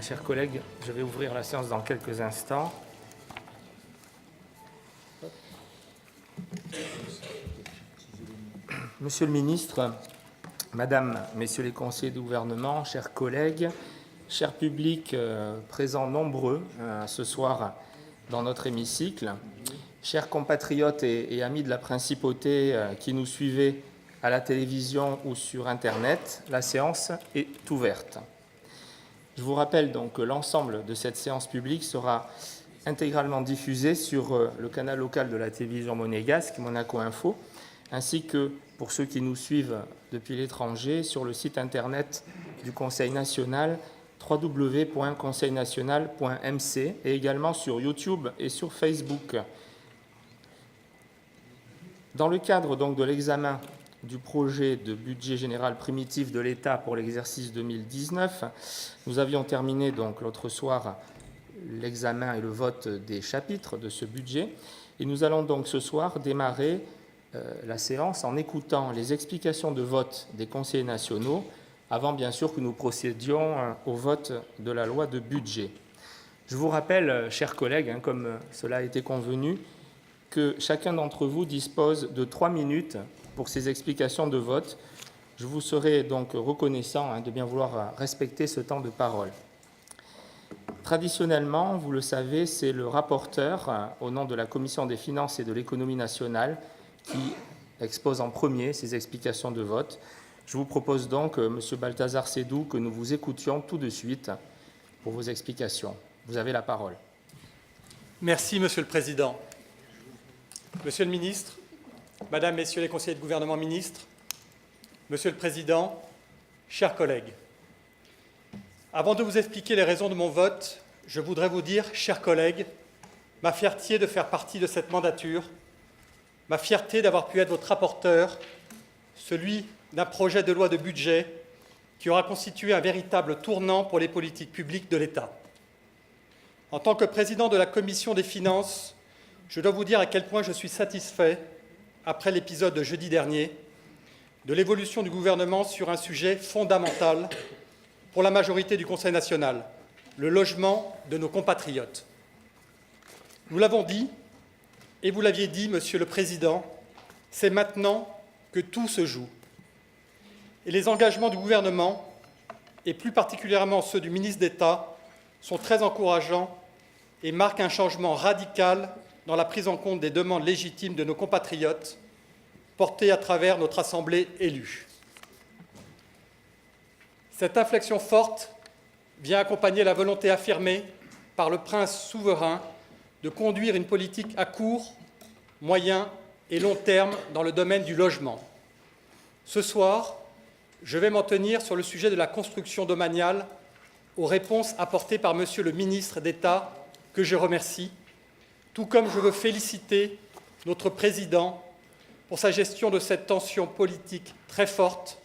Chers collègues, je vais ouvrir la séance dans quelques instants. Monsieur le ministre, Madame, Messieurs les conseillers du gouvernement, chers collègues, chers publics présents nombreux ce soir dans notre hémicycle, chers compatriotes et amis de la principauté qui nous suivez à la télévision ou sur Internet, la séance est ouverte. Je vous rappelle donc que l'ensemble de cette séance publique sera intégralement diffusée sur le canal local de la télévision monégasque, Monaco Info, ainsi que, pour ceux qui nous suivent depuis l'étranger, sur le site Internet du Conseil national, www.conseilnational.mc, et également sur YouTube et sur Facebook. Dans le cadre donc de l'examen du projet de budget général primitif de l'État pour l'exercice 2019, nous avions terminé donc l'autre soir l'examen et le vote des chapitres de ce budget, et nous allons donc ce soir démarrer la séance en écoutant les explications de vote des conseillers nationaux, avant bien sûr que nous procédions au vote de la loi de budget. Je vous rappelle, chers collègues, comme cela a été convenu, que chacun d'entre vous dispose de 3 minutes pour ces explications de vote. Je vous serai donc reconnaissant de bien vouloir respecter ce temps de parole. Traditionnellement, vous le savez, c'est le rapporteur, au nom de la Commission des finances et de l'économie nationale, qui expose en premier ces explications de vote. Je vous propose donc, M. Balthazar Sédou, que nous vous écoutions tout de suite pour vos explications. Vous avez la parole. Merci, Monsieur le Président. Monsieur le Ministre, Madame, Messieurs les conseillers de gouvernement ministres, Monsieur le Président, chers collègues, avant de vous expliquer les raisons de mon vote, je voudrais vous dire, chers collègues, ma fierté de faire partie de cette mandature, ma fierté d'avoir pu être votre rapporteur, celui d'un projet de loi de budget qui aura constitué un véritable tournant pour les politiques publiques de l'État. En tant que président de la Commission des finances, je dois vous dire à quel point je suis satisfait, après l'épisode de jeudi dernier, de l'évolution du gouvernement sur un sujet fondamental pour la majorité du Conseil national, le logement de nos compatriotes. Nous l'avons dit, et vous l'aviez dit, Monsieur le Président, c'est maintenant que tout se joue. Et les engagements du gouvernement, et plus particulièrement ceux du ministre d'État, sont très encourageants et marquent un changement radical dans la prise en compte des demandes légitimes de nos compatriotes, portées à travers notre Assemblée élue. Cette inflexion forte vient accompagner la volonté affirmée par le prince souverain de conduire une politique à court, moyen et long terme dans le domaine du logement. Ce soir, je vais m'en tenir sur le sujet de la construction domaniale aux réponses apportées par Monsieur le ministre d'État, que je remercie, tout comme je veux féliciter notre Président pour sa gestion de cette tension politique très forte,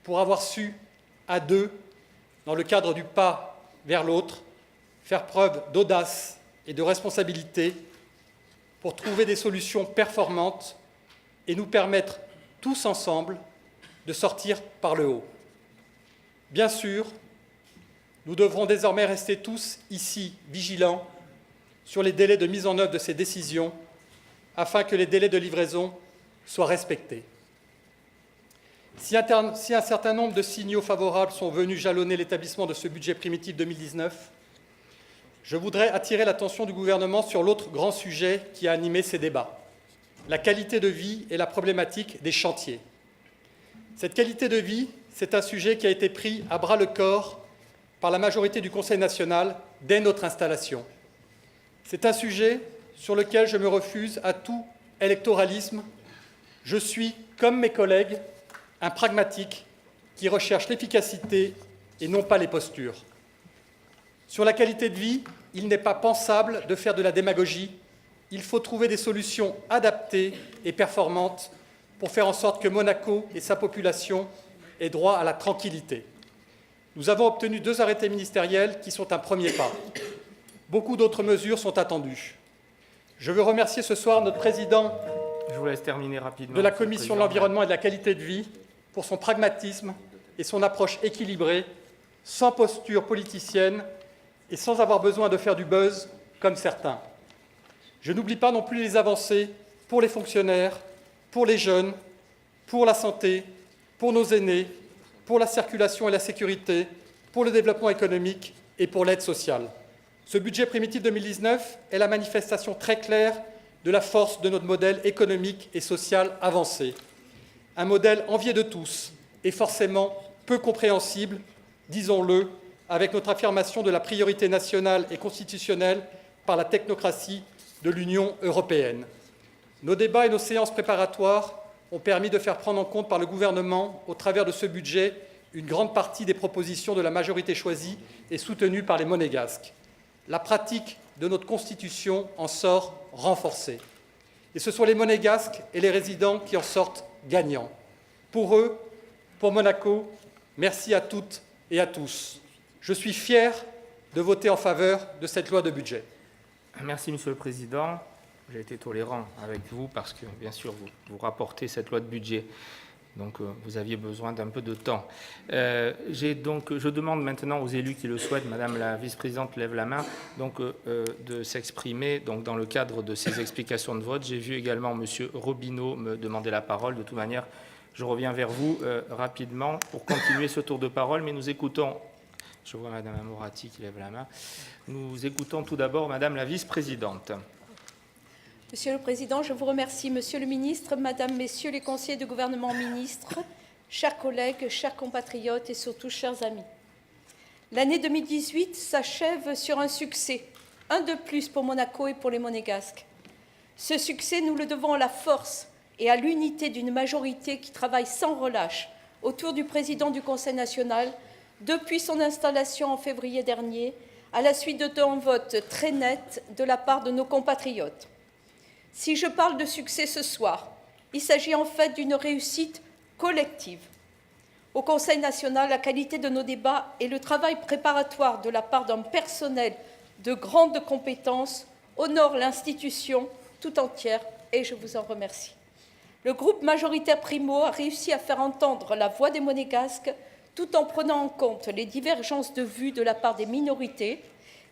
pour avoir su, à deux, dans le cadre du pas vers l'autre, faire preuve d'audace et de responsabilité pour trouver des solutions performantes et nous permettre tous ensemble de sortir par le haut. Bien sûr, nous devrons désormais rester tous ici vigilants sur les délais de mise en œuvre de ces décisions afin que les délais de livraison soient respectés. Si un certain nombre de signaux favorables sont venus jalonner l'établissement de ce budget primitif 2019, je voudrais attirer l'attention du gouvernement sur l'autre grand sujet qui a animé ces débats, la qualité de vie et la problématique des chantiers. Cette qualité de vie, c'est un sujet qui a été pris à bras-le-corps par la majorité du Conseil national dès notre installation. C'est un sujet sur lequel je me refuse à tout électoralisme. Je suis, comme mes collègues, un pragmatique qui recherche l'efficacité et non pas les postures. Sur la qualité de vie, il n'est pas pensable de faire de la démagogie. Il faut trouver des solutions adaptées et performantes pour faire en sorte que Monaco et sa population aient droit à la tranquillité. Nous avons obtenu 2 arrêtés ministériels qui sont un premier pas. Beaucoup d'autres mesures sont attendues. Je veux remercier ce soir notre président de la Commission de l'environnement et de la qualité de vie pour son pragmatisme et son approche équilibrée sans posture politicienne et sans avoir besoin de faire du buzz comme certains. Je n'oublie pas non plus les avancées pour les fonctionnaires, pour les jeunes, pour la santé, pour nos aînés, pour la circulation et la sécurité, pour le développement économique et pour l'aide sociale. Ce budget primitif 2019 est la manifestation très claire de la force de notre modèle économique et social avancé. Un modèle envié de tous et forcément peu compréhensible, disons-le, avec notre affirmation de la priorité nationale et constitutionnelle par la technocratie de l'Union européenne. Nos débats et nos séances préparatoires ont permis de faire prendre en compte par le gouvernement, au travers de ce budget, une grande partie des propositions de la majorité choisie et soutenue par les monégasques. La pratique de notre Constitution en sort renforcée. Et ce sont les monégasques et les résidents qui en sortent gagnants. Pour eux, pour Monaco, merci à toutes et à tous. Je suis fier de voter en faveur de cette loi de budget. Merci, Monsieur le Président. J'ai été tolérant avec vous parce que, bien sûr, vous rapportez cette loi de budget. Donc, vous aviez besoin d'un peu de temps. Je demande maintenant aux élus qui le souhaitent, Madame la vice-présidente lève la main, donc, de s'exprimer dans le cadre de ces explications de vote. J'ai vu également Monsieur Robineau me demander la parole. De toute manière, je reviens vers vous rapidement pour continuer ce tour de parole, mais nous écoutons, je vois Madame Moratti qui lève la main, nous écoutons tout d'abord Madame la vice-présidente. Monsieur le Président, je vous remercie. Monsieur le Ministre, Madame, Messieurs les conseillers du gouvernement ministres, chers collègues, chers compatriotes et surtout chers amis. L'année 2018 s'achève sur un succès, un de plus pour Monaco et pour les Monégasques. Ce succès, nous le devons à la force et à l'unité d'une majorité qui travaille sans relâche autour du Président du Conseil national depuis son installation en février dernier, à la suite d'un vote très net de la part de nos compatriotes. Si je parle de succès ce soir, il s'agit en fait d'une réussite collective. Au Conseil national, la qualité de nos débats et le travail préparatoire de la part d'un personnel de grandes compétences honorent l'institution tout entière et je vous en remercie. Le groupe majoritaire Primo a réussi à faire entendre la voix des Monégasques tout en prenant en compte les divergences de vues de la part des minorités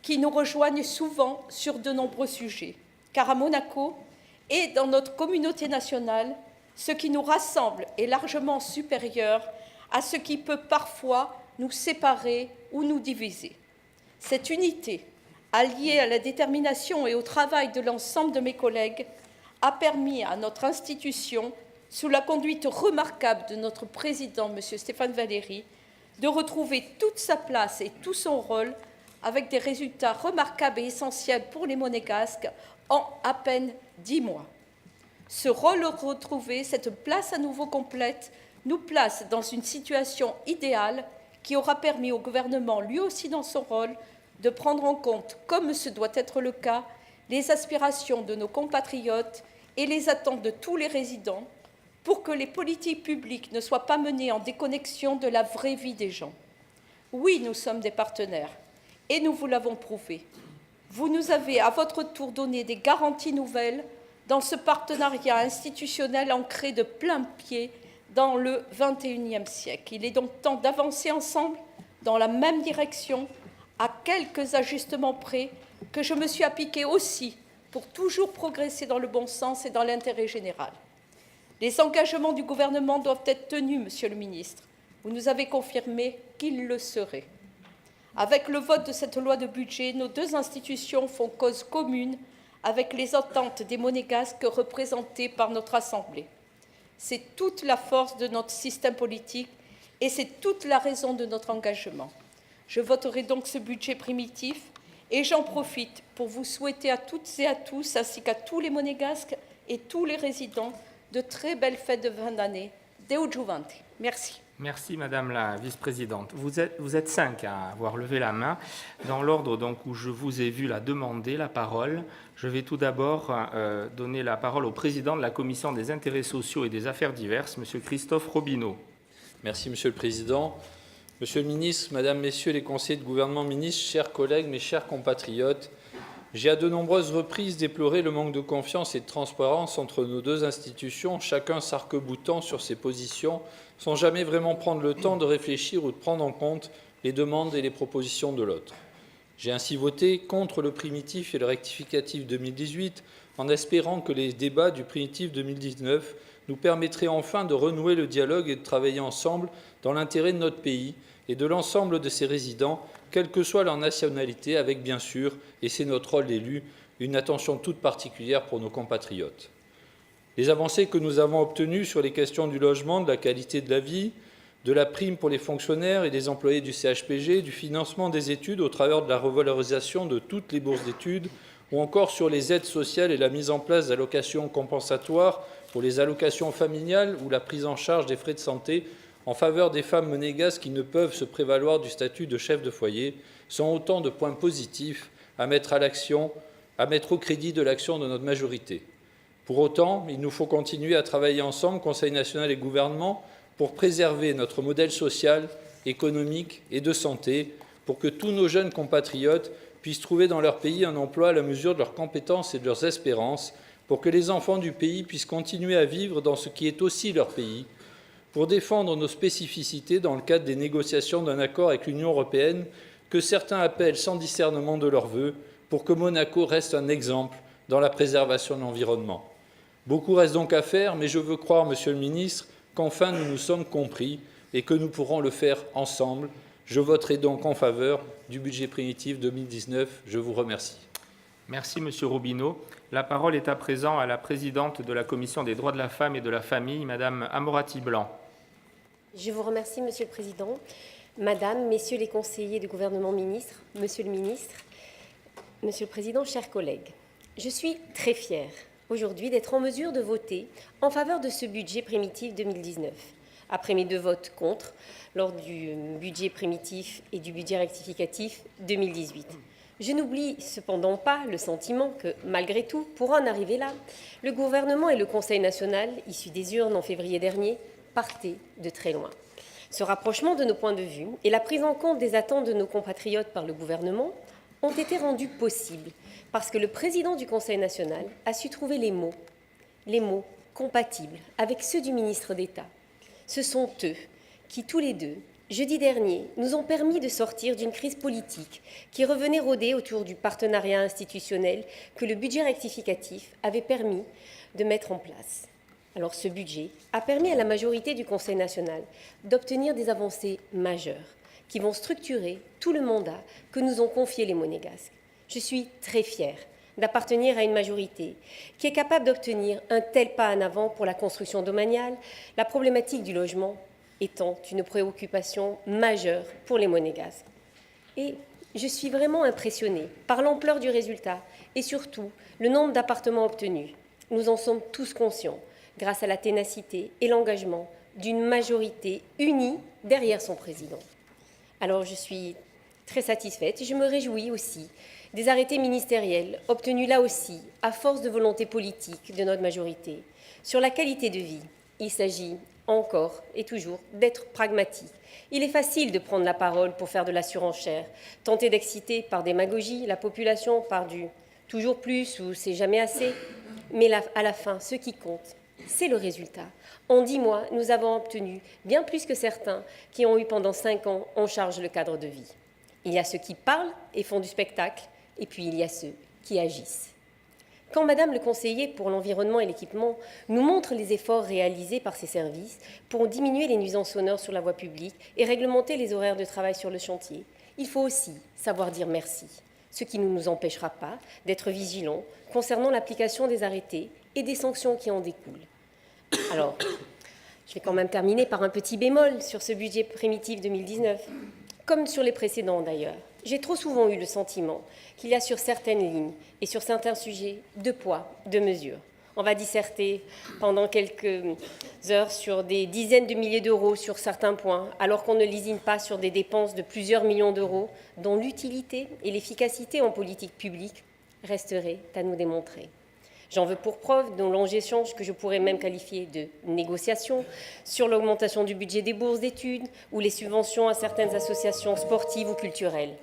qui nous rejoignent souvent sur de nombreux sujets. Car à Monaco, et dans notre communauté nationale, ce qui nous rassemble est largement supérieur à ce qui peut parfois nous séparer ou nous diviser. Cette unité, alliée à la détermination et au travail de l'ensemble de mes collègues, a permis à notre institution, sous la conduite remarquable de notre président, M. Stéphane Valéry, de retrouver toute sa place et tout son rôle avec des résultats remarquables et essentiels pour les Monégasques en à peine 10 mois. Ce rôle retrouvé, cette place à nouveau complète, nous place dans une situation idéale qui aura permis au gouvernement, lui aussi dans son rôle, de prendre en compte, comme ce doit être le cas, les aspirations de nos compatriotes et les attentes de tous les résidents pour que les politiques publiques ne soient pas menées en déconnexion de la vraie vie des gens. Oui, nous sommes des partenaires et nous vous l'avons prouvé. Vous nous avez à votre tour donné des garanties nouvelles dans ce partenariat institutionnel ancré de plein pied dans le XXIe siècle. Il est donc temps d'avancer ensemble dans la même direction, à quelques ajustements près, que je me suis appliquée aussi pour toujours progresser dans le bon sens et dans l'intérêt général. Les engagements du gouvernement doivent être tenus, Monsieur le ministre. Vous nous avez confirmé qu'ils le seraient. Avec le vote de cette loi de budget, nos deux institutions font cause commune avec les attentes des Monégasques représentées par notre Assemblée. C'est toute la force de notre système politique et c'est toute la raison de notre engagement. Je voterai donc ce budget primitif et j'en profite pour vous souhaiter à toutes et à tous, ainsi qu'à tous les Monégasques et tous les résidents, de très belles fêtes de fin d'année. Deu Juvante. Merci. Merci Madame la vice-présidente. Vous êtes 5 à avoir levé la main. Dans l'ordre donc où je vous ai vu la demander la parole, je vais tout d'abord donner la parole au président de la Commission des intérêts sociaux et des affaires diverses, Monsieur Christophe Robineau. Merci Monsieur le Président. Monsieur le Ministre, Madame, Messieurs les conseillers de gouvernement ministres, chers collègues, mes chers compatriotes, j'ai à de nombreuses reprises déploré le manque de confiance et de transparence entre nos deux institutions, chacun s'arc-boutant sur ses positions, sans jamais vraiment prendre le temps de réfléchir ou de prendre en compte les demandes et les propositions de l'autre. J'ai ainsi voté contre le primitif et le rectificatif 2018 en espérant que les débats du primitif 2019 nous permettraient enfin de renouer le dialogue et de travailler ensemble dans l'intérêt de notre pays et de l'ensemble de ses résidents, quelle que soit leur nationalité, avec bien sûr, et c'est notre rôle d'élu, une attention toute particulière pour nos compatriotes. Les avancées que nous avons obtenues sur les questions du logement, de la qualité de la vie, de la prime pour les fonctionnaires et les employés du CHPG, du financement des études au travers de la revalorisation de toutes les bourses d'études, ou encore sur les aides sociales et la mise en place d'allocations compensatoires pour les allocations familiales ou la prise en charge des frais de santé en faveur des femmes monégasques qui ne peuvent se prévaloir du statut de chef de foyer, sont autant de points positifs à mettre au crédit de l'action de notre majorité. Pour autant, il nous faut continuer à travailler ensemble, Conseil national et gouvernement, pour préserver notre modèle social, économique et de santé, pour que tous nos jeunes compatriotes puissent trouver dans leur pays un emploi à la mesure de leurs compétences et de leurs espérances, pour que les enfants du pays puissent continuer à vivre dans ce qui est aussi leur pays, pour défendre nos spécificités dans le cadre des négociations d'un accord avec l'Union européenne que certains appellent sans discernement de leurs vœux, pour que Monaco reste un exemple dans la préservation de l'environnement. Beaucoup reste donc à faire, mais je veux croire, Monsieur le Ministre, qu'enfin nous nous sommes compris et que nous pourrons le faire ensemble. Je voterai donc en faveur du budget primitif 2019. Je vous remercie. Merci, Monsieur Robineau. La parole est à présent à la présidente de la Commission des droits de la femme et de la famille, Madame Amorati Blanc. Je vous remercie, Monsieur le Président. Madame, Messieurs les conseillers du gouvernement ministre, Monsieur le Ministre, Monsieur le Président, chers collègues, je suis très fière aujourd'hui d'être en mesure de voter en faveur de ce budget primitif 2019, après mes 2 votes contre lors du budget primitif et du budget rectificatif 2018. Je n'oublie cependant pas le sentiment que, malgré tout, pour en arriver là, le gouvernement et le Conseil national, issus des urnes en février dernier, partaient de très loin. Ce rapprochement de nos points de vue et la prise en compte des attentes de nos compatriotes par le gouvernement ont été rendus possibles parce que le président du Conseil national a su trouver les mots compatibles avec ceux du ministre d'État. Ce sont eux qui, tous les deux, jeudi dernier, nous ont permis de sortir d'une crise politique qui revenait rôder autour du partenariat institutionnel que le budget rectificatif avait permis de mettre en place. Alors ce budget a permis à la majorité du Conseil national d'obtenir des avancées majeures qui vont structurer tout le mandat que nous ont confié les Monégasques. Je suis très fière d'appartenir à une majorité qui est capable d'obtenir un tel pas en avant pour la construction domaniale, la problématique du logement étant une préoccupation majeure pour les Monégasques. Et je suis vraiment impressionnée par l'ampleur du résultat et surtout le nombre d'appartements obtenus. Nous en sommes tous conscients grâce à la ténacité et l'engagement d'une majorité unie derrière son président. Alors je suis très satisfaite et je me réjouis aussi des arrêtés ministériels obtenus là aussi à force de volonté politique de notre majorité. Sur la qualité de vie, il s'agit encore et toujours d'être pragmatique. Il est facile de prendre la parole pour faire de la surenchère, tenter d'exciter par démagogie la population par du toujours plus ou c'est jamais assez, mais à la fin, ce qui compte, c'est le résultat. En 10 mois, nous avons obtenu bien plus que certains qui ont eu pendant 5 ans en charge le cadre de vie. Il y a ceux qui parlent et font du spectacle, et puis il y a ceux qui agissent. Quand Madame le conseiller pour l'environnement et l'équipement nous montre les efforts réalisés par ses services pour diminuer les nuisances sonores sur la voie publique et réglementer les horaires de travail sur le chantier, il faut aussi savoir dire merci, ce qui ne nous empêchera pas d'être vigilants concernant l'application des arrêtés et des sanctions qui en découlent. Alors, je vais quand même terminer par un petit bémol sur ce budget primitif 2019, comme sur les précédents d'ailleurs. J'ai trop souvent eu le sentiment qu'il y a sur certaines lignes et sur certains sujets 2 poids, 2 mesures. On va disserter pendant quelques heures sur des dizaines de milliers d'euros sur certains points, alors qu'on ne lésine pas sur des dépenses de plusieurs millions d'euros, dont l'utilité et l'efficacité en politique publique resteraient à nous démontrer. J'en veux pour preuve de longs échanges que je pourrais même qualifier de négociations sur l'augmentation du budget des bourses d'études ou les subventions à certaines associations sportives ou culturelles.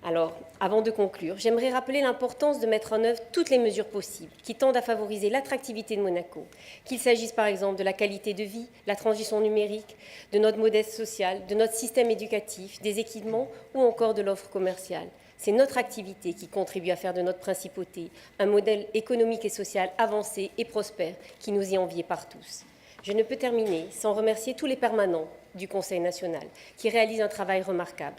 Alors, avant de conclure, j'aimerais rappeler l'importance de mettre en œuvre toutes les mesures possibles qui tendent à favoriser l'attractivité de Monaco, qu'il s'agisse par exemple de la qualité de vie, la transition numérique, de notre modèle social, de notre système éducatif, des équipements ou encore de l'offre commerciale. C'est notre activité qui contribue à faire de notre principauté un modèle économique et social avancé et prospère qui nous est envié par tous. Je ne peux terminer sans remercier tous les permanents du Conseil national qui réalisent un travail remarquable.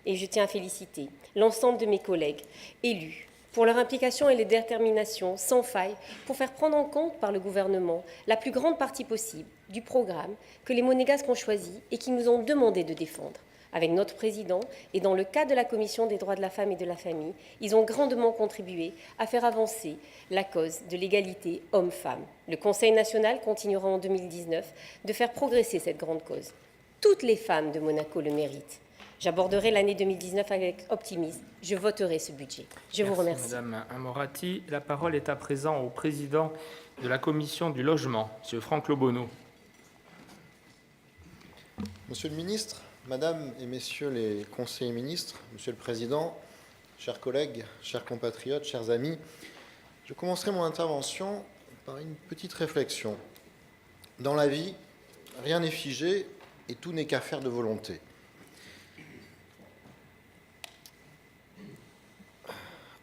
Et je tiens à féliciter l'ensemble de mes collègues élus pour leur implication et leur détermination sans faille pour faire prendre en compte par le gouvernement la plus grande partie possible du programme que les Monégasques ont choisi et qui nous ont demandé de défendre. Avec notre président et dans le cadre de la Commission des droits de la femme et de la famille, ils ont grandement contribué à faire avancer la cause de l'égalité homme-femme. Le Conseil national continuera en 2019 de faire progresser cette grande cause. Toutes les femmes de Monaco le méritent. J'aborderai l'année 2019 avec optimisme. Je voterai ce budget. Je vous remercie. Madame Amorati. La parole est à présent au président de la Commission du logement, M. Franck Lobonneau. Monsieur le ministre, Madame et Messieurs les conseillers ministres, Monsieur le Président, chers collègues, chers compatriotes, chers amis, je commencerai mon intervention par une petite réflexion. Dans la vie, rien n'est figé et tout n'est qu'affaire de volonté.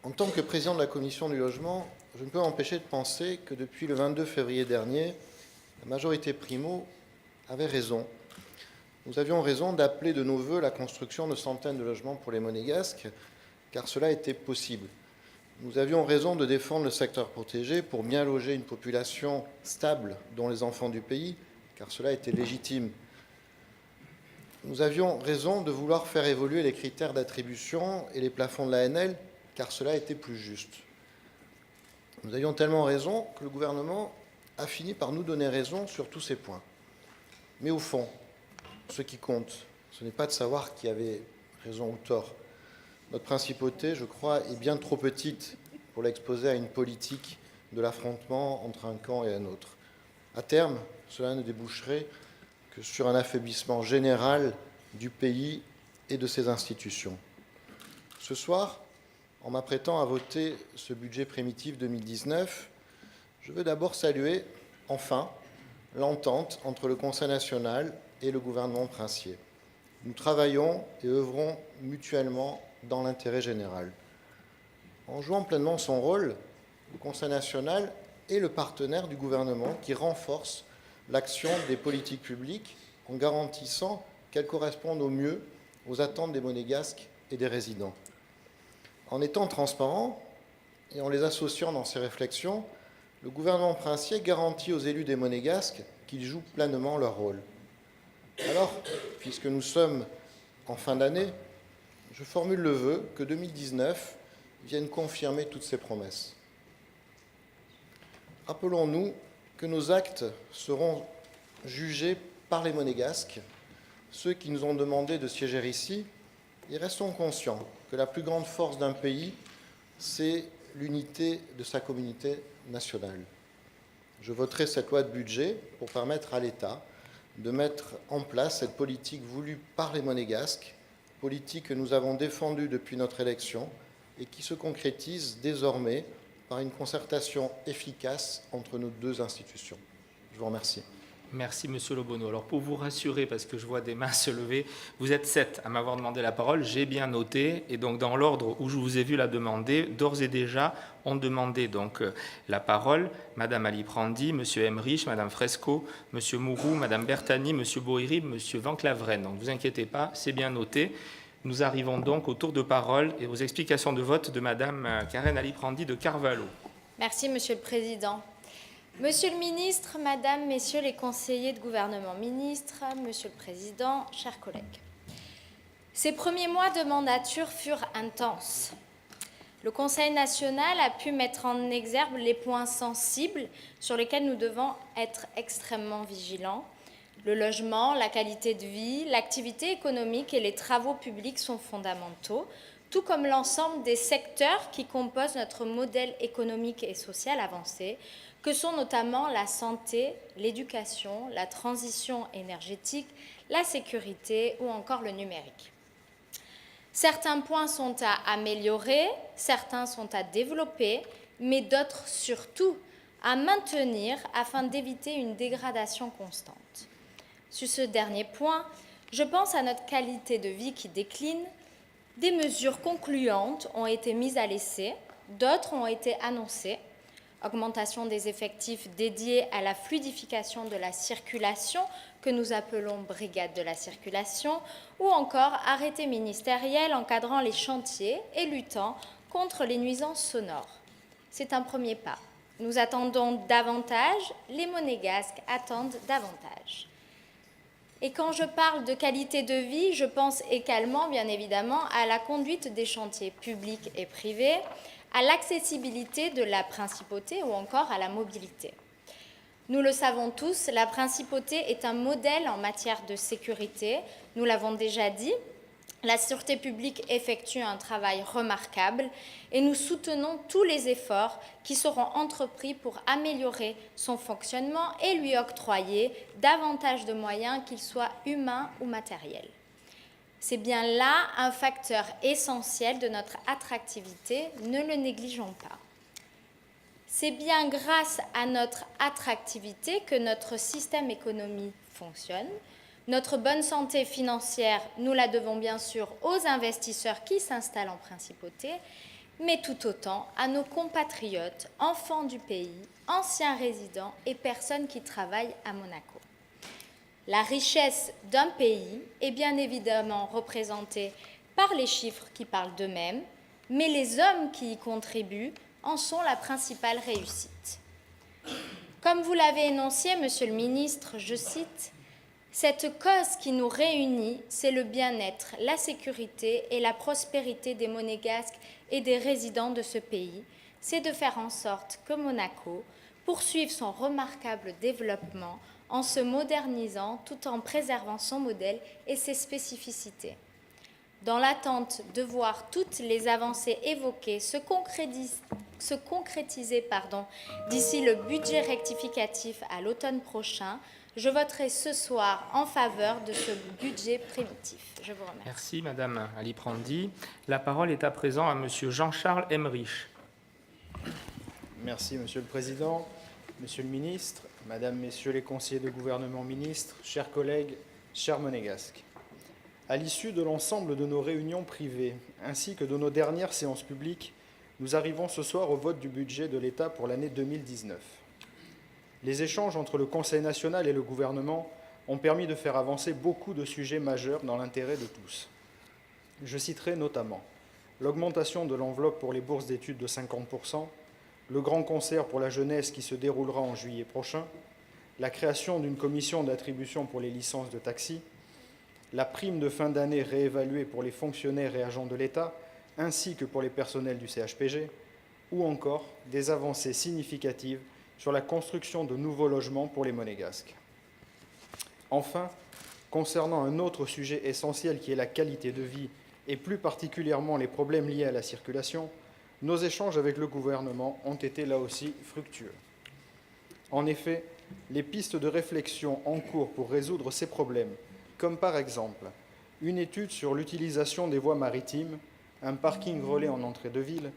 En tant que président de la Commission du logement, je ne peux m'empêcher de penser que depuis le 22 février dernier, la majorité primo avait raison. Nous avions raison d'appeler de nos voeux la construction de centaines de logements pour les Monégasques, car cela était possible. Nous avions raison de défendre le secteur protégé pour bien loger une population stable, dont les enfants du pays, car cela était légitime. Nous avions raison de vouloir faire évoluer les critères d'attribution et les plafonds de l'ANL, car cela était plus juste. Nous avions tellement raison que le gouvernement a fini par nous donner raison sur tous ces points. Mais au fond, ce qui compte, ce n'est pas de savoir qui avait raison ou tort. Notre principauté, je crois, est bien trop petite pour l'exposer à une politique de l'affrontement entre un camp et un autre. À terme, cela ne déboucherait que sur un affaiblissement général du pays et de ses institutions. Ce soir, en m'apprêtant à voter ce budget primitif 2019, je veux d'abord saluer, enfin, l'entente entre le Conseil national et le gouvernement princier. Nous travaillons et œuvrons mutuellement dans l'intérêt général. En jouant pleinement son rôle, le Conseil national est le partenaire du gouvernement qui renforce l'action des politiques publiques en garantissant qu'elles correspondent au mieux aux attentes des Monégasques et des résidents. En étant transparent et en les associant dans ses réflexions, le gouvernement princier garantit aux élus des Monégasques qu'ils jouent pleinement leur rôle. Alors, puisque nous sommes en fin d'année, je formule le vœu que 2019 vienne confirmer toutes ces promesses. Rappelons-nous que nos actes seront jugés par les Monégasques, ceux qui nous ont demandé de siéger ici, et restons conscients que la plus grande force d'un pays, c'est l'unité de sa communauté nationale. Je voterai cette loi de budget pour permettre à l'État de mettre en place cette politique voulue par les Monégasques, politique que nous avons défendue depuis notre élection et qui se concrétise désormais par une concertation efficace entre nos deux institutions. Je vous remercie. Merci, Monsieur Lobonneau. Alors, pour vous rassurer, parce que je vois des mains se lever, vous êtes 7 à m'avoir demandé la parole, j'ai bien noté, et donc dans l'ordre où je vous ai vu la demander, d'ores et déjà, ont demandé donc la parole Madame Ali Prandi, Monsieur Emmerich, Madame Fresco, Monsieur Mourou, Madame Bertani, Monsieur Bohiri, Monsieur Van Claveren. Donc, ne vous inquiétez pas, c'est bien noté. Nous arrivons donc au tour de parole et aux explications de vote de Madame Karen Ali Prandi de Carvalho. Merci, Monsieur le Président. Monsieur le ministre, Madame, Messieurs les conseillers de gouvernement ministres, Monsieur le Président, chers collègues. Ces premiers mois de mandature furent intenses. Le Conseil national a pu mettre en exergue les points sensibles sur lesquels nous devons être extrêmement vigilants. Le logement, la qualité de vie, l'activité économique et les travaux publics sont fondamentaux, tout comme l'ensemble des secteurs qui composent notre modèle économique et social avancé, que sont notamment la santé, l'éducation, la transition énergétique, la sécurité ou encore le numérique. Certains points sont à améliorer, certains sont à développer, mais d'autres surtout à maintenir afin d'éviter une dégradation constante. Sur ce dernier point, je pense à notre qualité de vie qui décline. Des mesures concluantes ont été mises à l'essai, d'autres ont été annoncées. Augmentation des effectifs dédiés à la fluidification de la circulation, que nous appelons brigade de la circulation, ou encore arrêté ministériel encadrant les chantiers et luttant contre les nuisances sonores. C'est un premier pas. Nous attendons davantage, les Monégasques attendent davantage. Et quand je parle de qualité de vie, je pense également, bien évidemment, à la conduite des chantiers publics et privés, à l'accessibilité de la principauté ou encore à la mobilité. Nous le savons tous, la principauté est un modèle en matière de sécurité. Nous l'avons déjà dit, la sûreté publique effectue un travail remarquable et nous soutenons tous les efforts qui seront entrepris pour améliorer son fonctionnement et lui octroyer davantage de moyens, qu'ils soient humains ou matériels. C'est bien là un facteur essentiel de notre attractivité, ne le négligeons pas. C'est bien grâce à notre attractivité que notre système économique fonctionne. Notre bonne santé financière, nous la devons bien sûr aux investisseurs qui s'installent en principauté, mais tout autant à nos compatriotes, enfants du pays, anciens résidents et personnes qui travaillent à Monaco. La richesse d'un pays est bien évidemment représentée par les chiffres qui parlent d'eux-mêmes, mais les hommes qui y contribuent en sont la principale réussite. Comme vous l'avez énoncé, Monsieur le Ministre, je cite, « Cette cause qui nous réunit, c'est le bien-être, la sécurité et la prospérité des Monégasques et des résidents de ce pays. C'est de faire en sorte que Monaco poursuive son remarquable développement en se modernisant tout en préservant son modèle et ses spécificités. Dans l'attente de voir toutes les avancées évoquées se concrétiser d'ici le budget rectificatif à l'automne prochain, je voterai ce soir en faveur de ce budget primitif. Je vous remercie. Merci, Madame Ali Prandi. La parole est à présent à Monsieur Jean-Charles Emmerich. Merci, Monsieur le Président, Monsieur le Ministre, Madame, Messieurs les conseillers de gouvernement ministres, chers collègues, chers Monégasques. À l'issue de l'ensemble de nos réunions privées, ainsi que de nos dernières séances publiques, nous arrivons ce soir au vote du budget de l'État pour l'année 2019. Les échanges entre le Conseil national et le gouvernement ont permis de faire avancer beaucoup de sujets majeurs dans l'intérêt de tous. Je citerai notamment l'augmentation de l'enveloppe pour les bourses d'études de 50%, le grand concert pour la jeunesse qui se déroulera en juillet prochain, la création d'une commission d'attribution pour les licences de taxi, la prime de fin d'année réévaluée pour les fonctionnaires et agents de l'État, ainsi que pour les personnels du CHPG, ou encore des avancées significatives sur la construction de nouveaux logements pour les Monégasques. Enfin, concernant un autre sujet essentiel qui est la qualité de vie et plus particulièrement les problèmes liés à la circulation, nos échanges avec le gouvernement ont été là aussi fructueux. En effet, les pistes de réflexion en cours pour résoudre ces problèmes, comme par exemple une étude sur l'utilisation des voies maritimes, un parking relais en entrée de ville,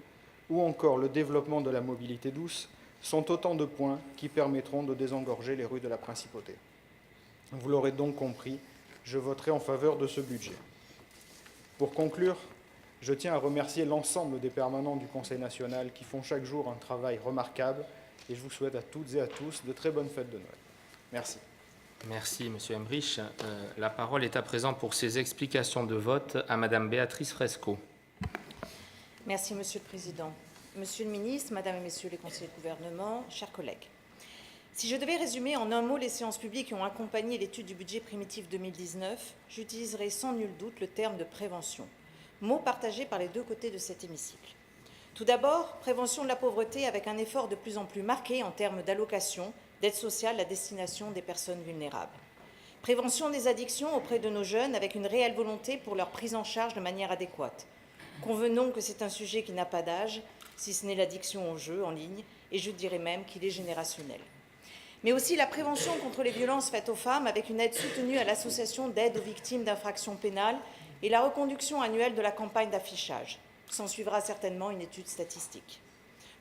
ou encore le développement de la mobilité douce, sont autant de points qui permettront de désengorger les rues de la Principauté. Vous l'aurez donc compris, je voterai en faveur de ce budget. Pour conclure, je tiens à remercier l'ensemble des permanents du Conseil national qui font chaque jour un travail remarquable et je vous souhaite à toutes et à tous de très bonnes fêtes de Noël. Merci. Merci, Monsieur Emmerich. La parole est à présent pour ces explications de vote à Madame Béatrice Fresco. Merci, Monsieur le Président. Monsieur le Ministre, Madame et Messieurs les conseillers de gouvernement, chers collègues. Si je devais résumer en un mot les séances publiques qui ont accompagné l'étude du budget primitif 2019, j'utiliserai sans nul doute le terme de prévention, mot partagé par les deux côtés de cet hémicycle. Tout d'abord, prévention de la pauvreté avec un effort de plus en plus marqué en termes d'allocation, d'aide sociale à destination des personnes vulnérables. Prévention des addictions auprès de nos jeunes avec une réelle volonté pour leur prise en charge de manière adéquate. Convenons que c'est un sujet qui n'a pas d'âge, si ce n'est l'addiction aux jeux en ligne, et je dirais même qu'il est générationnel. Mais aussi la prévention contre les violences faites aux femmes avec une aide soutenue à l'association d'aide aux victimes d'infractions pénales et la reconduction annuelle de la campagne d'affichage. S'en suivra certainement une étude statistique.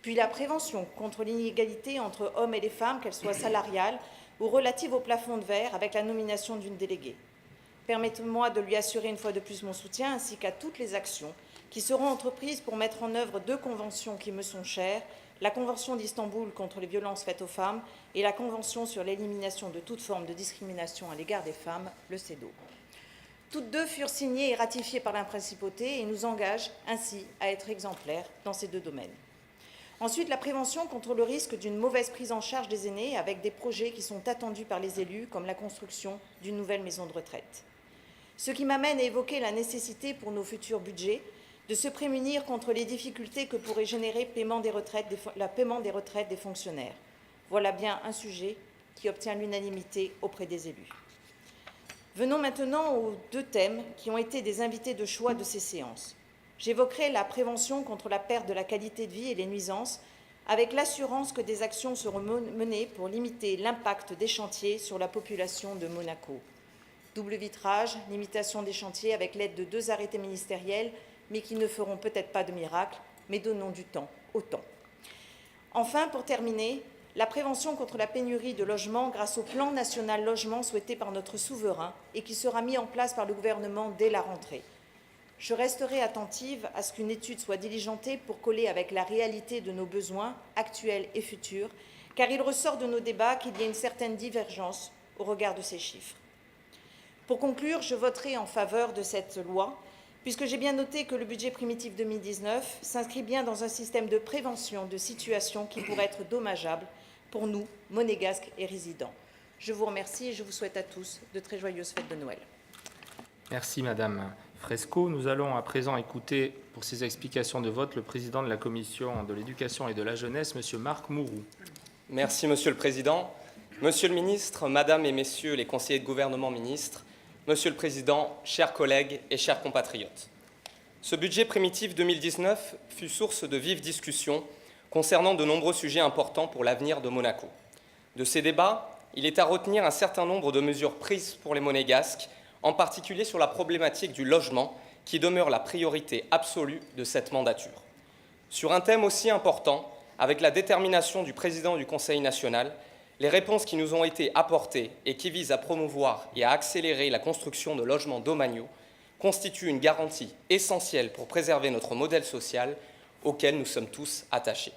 Puis la prévention contre l'inégalité entre hommes et les femmes, qu'elle soit salariale ou relative au plafond de verre, avec la nomination d'une déléguée. Permettez-moi de lui assurer une fois de plus mon soutien, ainsi qu'à toutes les actions qui seront entreprises pour mettre en œuvre 2 conventions qui me sont chères, la Convention d'Istanbul contre les violences faites aux femmes et la Convention sur l'élimination de toute forme de discrimination à l'égard des femmes, le CEDAW. Toutes 2 furent signées et ratifiées par la Principauté et nous engagent ainsi à être exemplaires dans ces 2 domaines. Ensuite, la prévention contre le risque d'une mauvaise prise en charge des aînés avec des projets qui sont attendus par les élus, comme la construction d'une nouvelle maison de retraite. Ce qui m'amène à évoquer la nécessité pour nos futurs budgets de se prémunir contre les difficultés que pourrait générer le paiement des retraites des fonctionnaires. Voilà bien un sujet qui obtient l'unanimité auprès des élus. Venons maintenant aux 2 thèmes qui ont été des invités de choix de ces séances. J'évoquerai la prévention contre la perte de la qualité de vie et les nuisances, avec l'assurance que des actions seront menées pour limiter l'impact des chantiers sur la population de Monaco. Double vitrage, limitation des chantiers avec l'aide de 2 arrêtés ministériels, mais qui ne feront peut-être pas de miracle, mais donnons du temps au temps. Enfin, pour terminer, la prévention contre la pénurie de logements grâce au plan national logement souhaité par notre souverain et qui sera mis en place par le gouvernement dès la rentrée. Je resterai attentive à ce qu'une étude soit diligentée pour coller avec la réalité de nos besoins actuels et futurs, car il ressort de nos débats qu'il y a une certaine divergence au regard de ces chiffres. Pour conclure, je voterai en faveur de cette loi, puisque j'ai bien noté que le budget primitif 2019 s'inscrit bien dans un système de prévention de situations qui pourraient être dommageables pour nous, monégasques et résidents. Je vous remercie et je vous souhaite à tous de très joyeuses fêtes de Noël. Merci Madame Fresco. Nous allons à présent écouter pour ces explications de vote le président de la Commission de l'Éducation et de la Jeunesse, Monsieur Marc Mourou. Merci Monsieur le Président. Monsieur le Ministre, Madame et Messieurs les conseillers de gouvernement ministres, Monsieur le Président, chers collègues et chers compatriotes. Ce budget primitif 2019 fut source de vives discussions concernant de nombreux sujets importants pour l'avenir de Monaco. De ces débats, il est à retenir un certain nombre de mesures prises pour les Monégasques, en particulier sur la problématique du logement, qui demeure la priorité absolue de cette mandature. Sur un thème aussi important, avec la détermination du Président du Conseil national, les réponses qui nous ont été apportées et qui visent à promouvoir et à accélérer la construction de logements domaniaux constituent une garantie essentielle pour préserver notre modèle social auquel nous sommes tous attachés.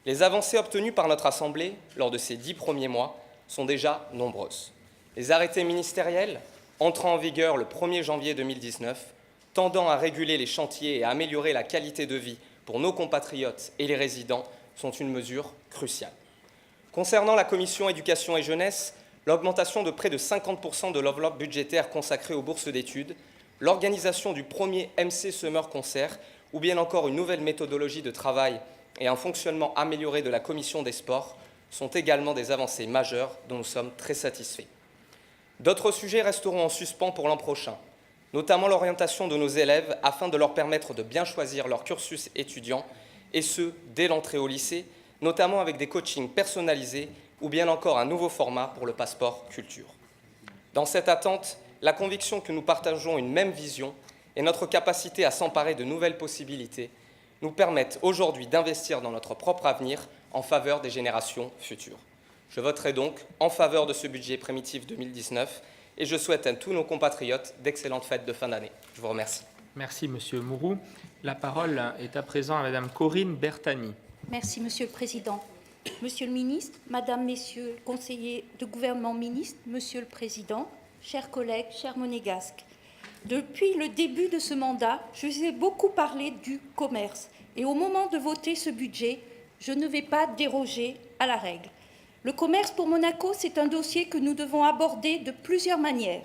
Les avancées obtenues par notre Assemblée lors de ces 10 premiers mois sont déjà nombreuses. Les arrêtés ministériels, entrant en vigueur le 1er janvier 2019, tendant à réguler les chantiers et à améliorer la qualité de vie pour nos compatriotes et les résidents, sont une mesure cruciale. Concernant la Commission éducation et jeunesse, l'augmentation de près de 50% de l'enveloppe budgétaire consacrée aux bourses d'études, l'organisation du premier MC Summer Concert ou bien encore une nouvelle méthodologie de travail et un fonctionnement amélioré de la Commission des sports sont également des avancées majeures dont nous sommes très satisfaits. D'autres sujets resteront en suspens pour l'an prochain, notamment l'orientation de nos élèves afin de leur permettre de bien choisir leur cursus étudiant, et ce, dès l'entrée au lycée, notamment avec des coachings personnalisés ou bien encore un nouveau format pour le passeport culture. Dans cette attente, la conviction que nous partageons une même vision et notre capacité à s'emparer de nouvelles possibilités nous permettent aujourd'hui d'investir dans notre propre avenir en faveur des générations futures. Je voterai donc en faveur de ce budget primitif 2019 et je souhaite à tous nos compatriotes d'excellentes fêtes de fin d'année. Je vous remercie. Merci Monsieur Mourou. La parole est à présent à Madame Corinne Bertani. Merci, Monsieur le Président. Monsieur le Ministre, Madame, Messieurs, conseillers de gouvernement ministres, Monsieur le Président, chers collègues, chers monégasques, depuis le début de ce mandat, je vous ai beaucoup parlé du commerce et au moment de voter ce budget, je ne vais pas déroger à la règle. Le commerce pour Monaco, c'est un dossier que nous devons aborder de plusieurs manières.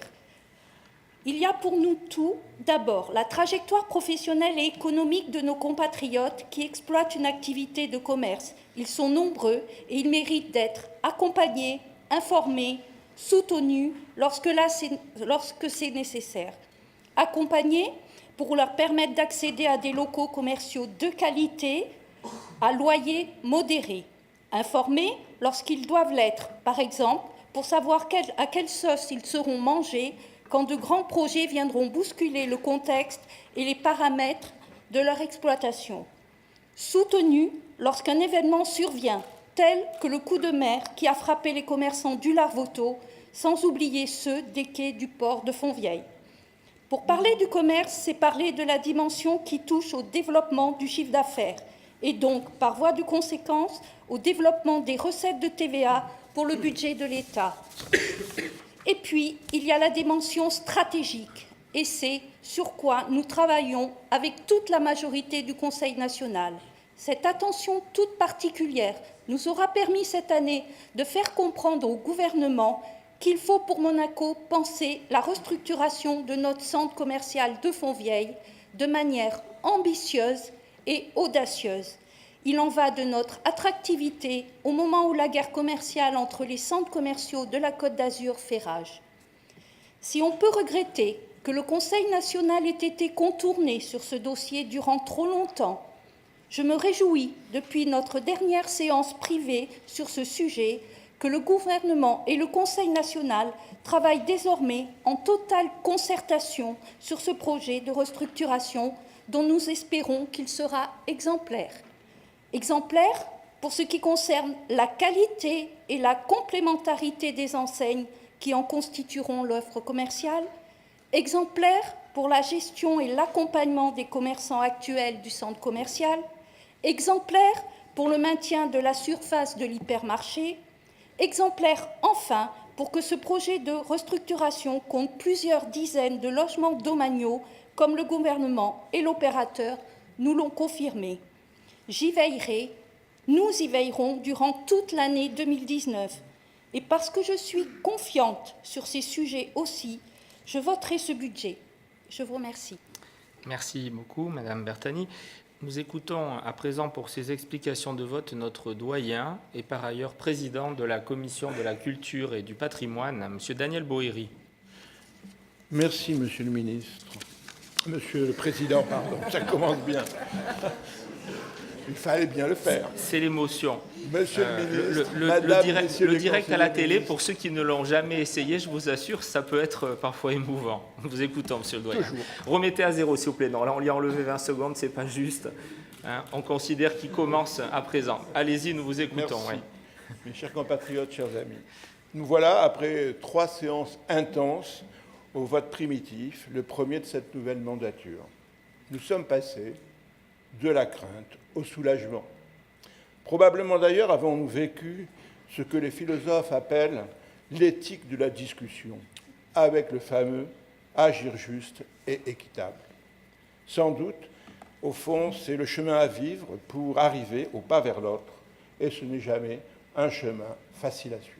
Il y a pour nous tout, d'abord, la trajectoire professionnelle et économique de nos compatriotes qui exploitent une activité de commerce. Ils sont nombreux et ils méritent d'être accompagnés, informés, soutenus lorsque c'est nécessaire. Accompagnés pour leur permettre d'accéder à des locaux commerciaux de qualité, à loyer modéré. Informés lorsqu'ils doivent l'être, par exemple, pour savoir à quelle sauce ils seront mangés quand de grands projets viendront bousculer le contexte et les paramètres de leur exploitation. Soutenus lorsqu'un événement survient, tel que le coup de mer qui a frappé les commerçants du Larvoto, sans oublier ceux des quais du port de Fontvieille. Pour parler du commerce, c'est parler de la dimension qui touche au développement du chiffre d'affaires et donc, par voie de conséquence, au développement des recettes de TVA pour le budget de l'État. Et puis, il y a la dimension stratégique, et c'est sur quoi nous travaillons avec toute la majorité du Conseil national. Cette attention toute particulière nous aura permis cette année de faire comprendre au gouvernement qu'il faut pour Monaco penser la restructuration de notre centre commercial de Fontvieille de manière ambitieuse et audacieuse. Il en va de notre attractivité au moment où la guerre commerciale entre les centres commerciaux de la Côte d'Azur fait rage. Si on peut regretter que le Conseil national ait été contourné sur ce dossier durant trop longtemps, je me réjouis, depuis notre dernière séance privée sur ce sujet, que le gouvernement et le Conseil national travaillent désormais en totale concertation sur ce projet de restructuration dont nous espérons qu'il sera exemplaire. Exemplaire pour ce qui concerne la qualité et la complémentarité des enseignes qui en constitueront l'offre commerciale, exemplaire pour la gestion et l'accompagnement des commerçants actuels du centre commercial, exemplaire pour le maintien de la surface de l'hypermarché, exemplaire enfin pour que ce projet de restructuration compte plusieurs dizaines de logements domaniaux comme le gouvernement et l'opérateur nous l'ont confirmé. J'y veillerai, nous y veillerons durant toute l'année 2019. Et parce que je suis confiante sur ces sujets aussi, je voterai ce budget. Je vous remercie. Merci beaucoup, Madame Bertani. Nous écoutons à présent pour ces explications de vote notre doyen et par ailleurs président de la Commission de la Culture et du Patrimoine, M. Daniel Boéry. Merci, Monsieur le ministre. Monsieur le Président, pardon, ça commence bien. Il fallait bien le faire. C'est l'émotion. Monsieur le ministre, le direct à la télé, pour ceux qui ne l'ont jamais essayé, je vous assure, ça peut être parfois émouvant. Nous vous écoutons, monsieur le doyen. Toujours. Remettez à zéro, s'il vous plaît. Non, là, on lui a enlevé 20 secondes, c'est pas juste. Hein, on considère qu'il commence à présent. Allez-y, nous vous écoutons. Merci. Oui. Mes chers compatriotes, chers amis, nous voilà, après 3 séances intenses, au vote primitif, le premier de cette nouvelle mandature. Nous sommes passés de la crainte au soulagement. Probablement d'ailleurs avons-nous vécu ce que les philosophes appellent l'éthique de la discussion, avec le fameux « agir juste et équitable ». Sans doute, au fond, c'est le chemin à vivre pour arriver au pas vers l'autre, et ce n'est jamais un chemin facile à suivre.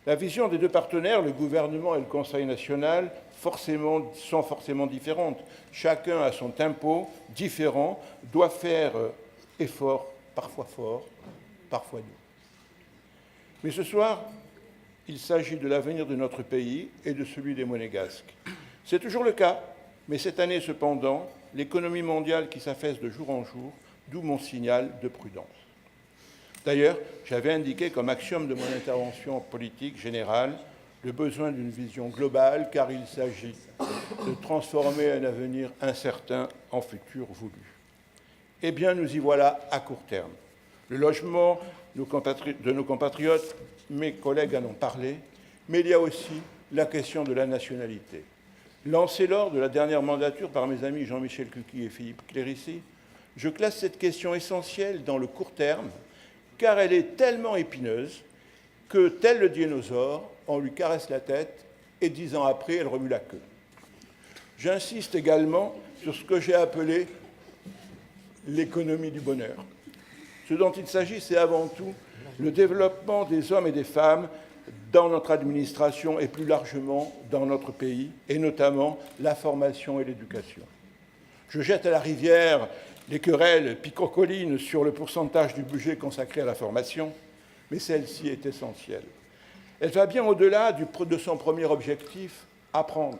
La vision des deux partenaires, le gouvernement et le Conseil national, sont forcément différentes. Chacun à son tempo différent doit faire efforts, parfois forts, parfois doux. Mais ce soir, il s'agit de l'avenir de notre pays et de celui des Monégasques. C'est toujours le cas, mais cette année cependant, l'économie mondiale qui s'affaisse de jour en jour, d'où mon signal de prudence. D'ailleurs, j'avais indiqué comme axiome de mon intervention politique générale le besoin d'une vision globale, car il s'agit de transformer un avenir incertain en futur voulu. Eh bien, nous y voilà à court terme. Le logement de nos compatriotes, mes collègues en ont parlé, mais il y a aussi la question de la nationalité. Lancée lors de la dernière mandature par mes amis Jean-Michel Cuqui et Philippe Clérici, je classe cette question essentielle dans le court terme, car elle est tellement épineuse que, tel le dinosaure, on lui caresse la tête et 10 ans après, elle remue la queue. J'insiste également sur ce que j'ai appelé l'économie du bonheur. Ce dont il s'agit, c'est avant tout le développement des hommes et des femmes dans notre administration et plus largement dans notre pays, et notamment la formation et l'éducation. Je jette à la rivière les querelles picrocolines sur le pourcentage du budget consacré à la formation, mais celle-ci est essentielle. Elle va bien au-delà de son premier objectif, apprendre.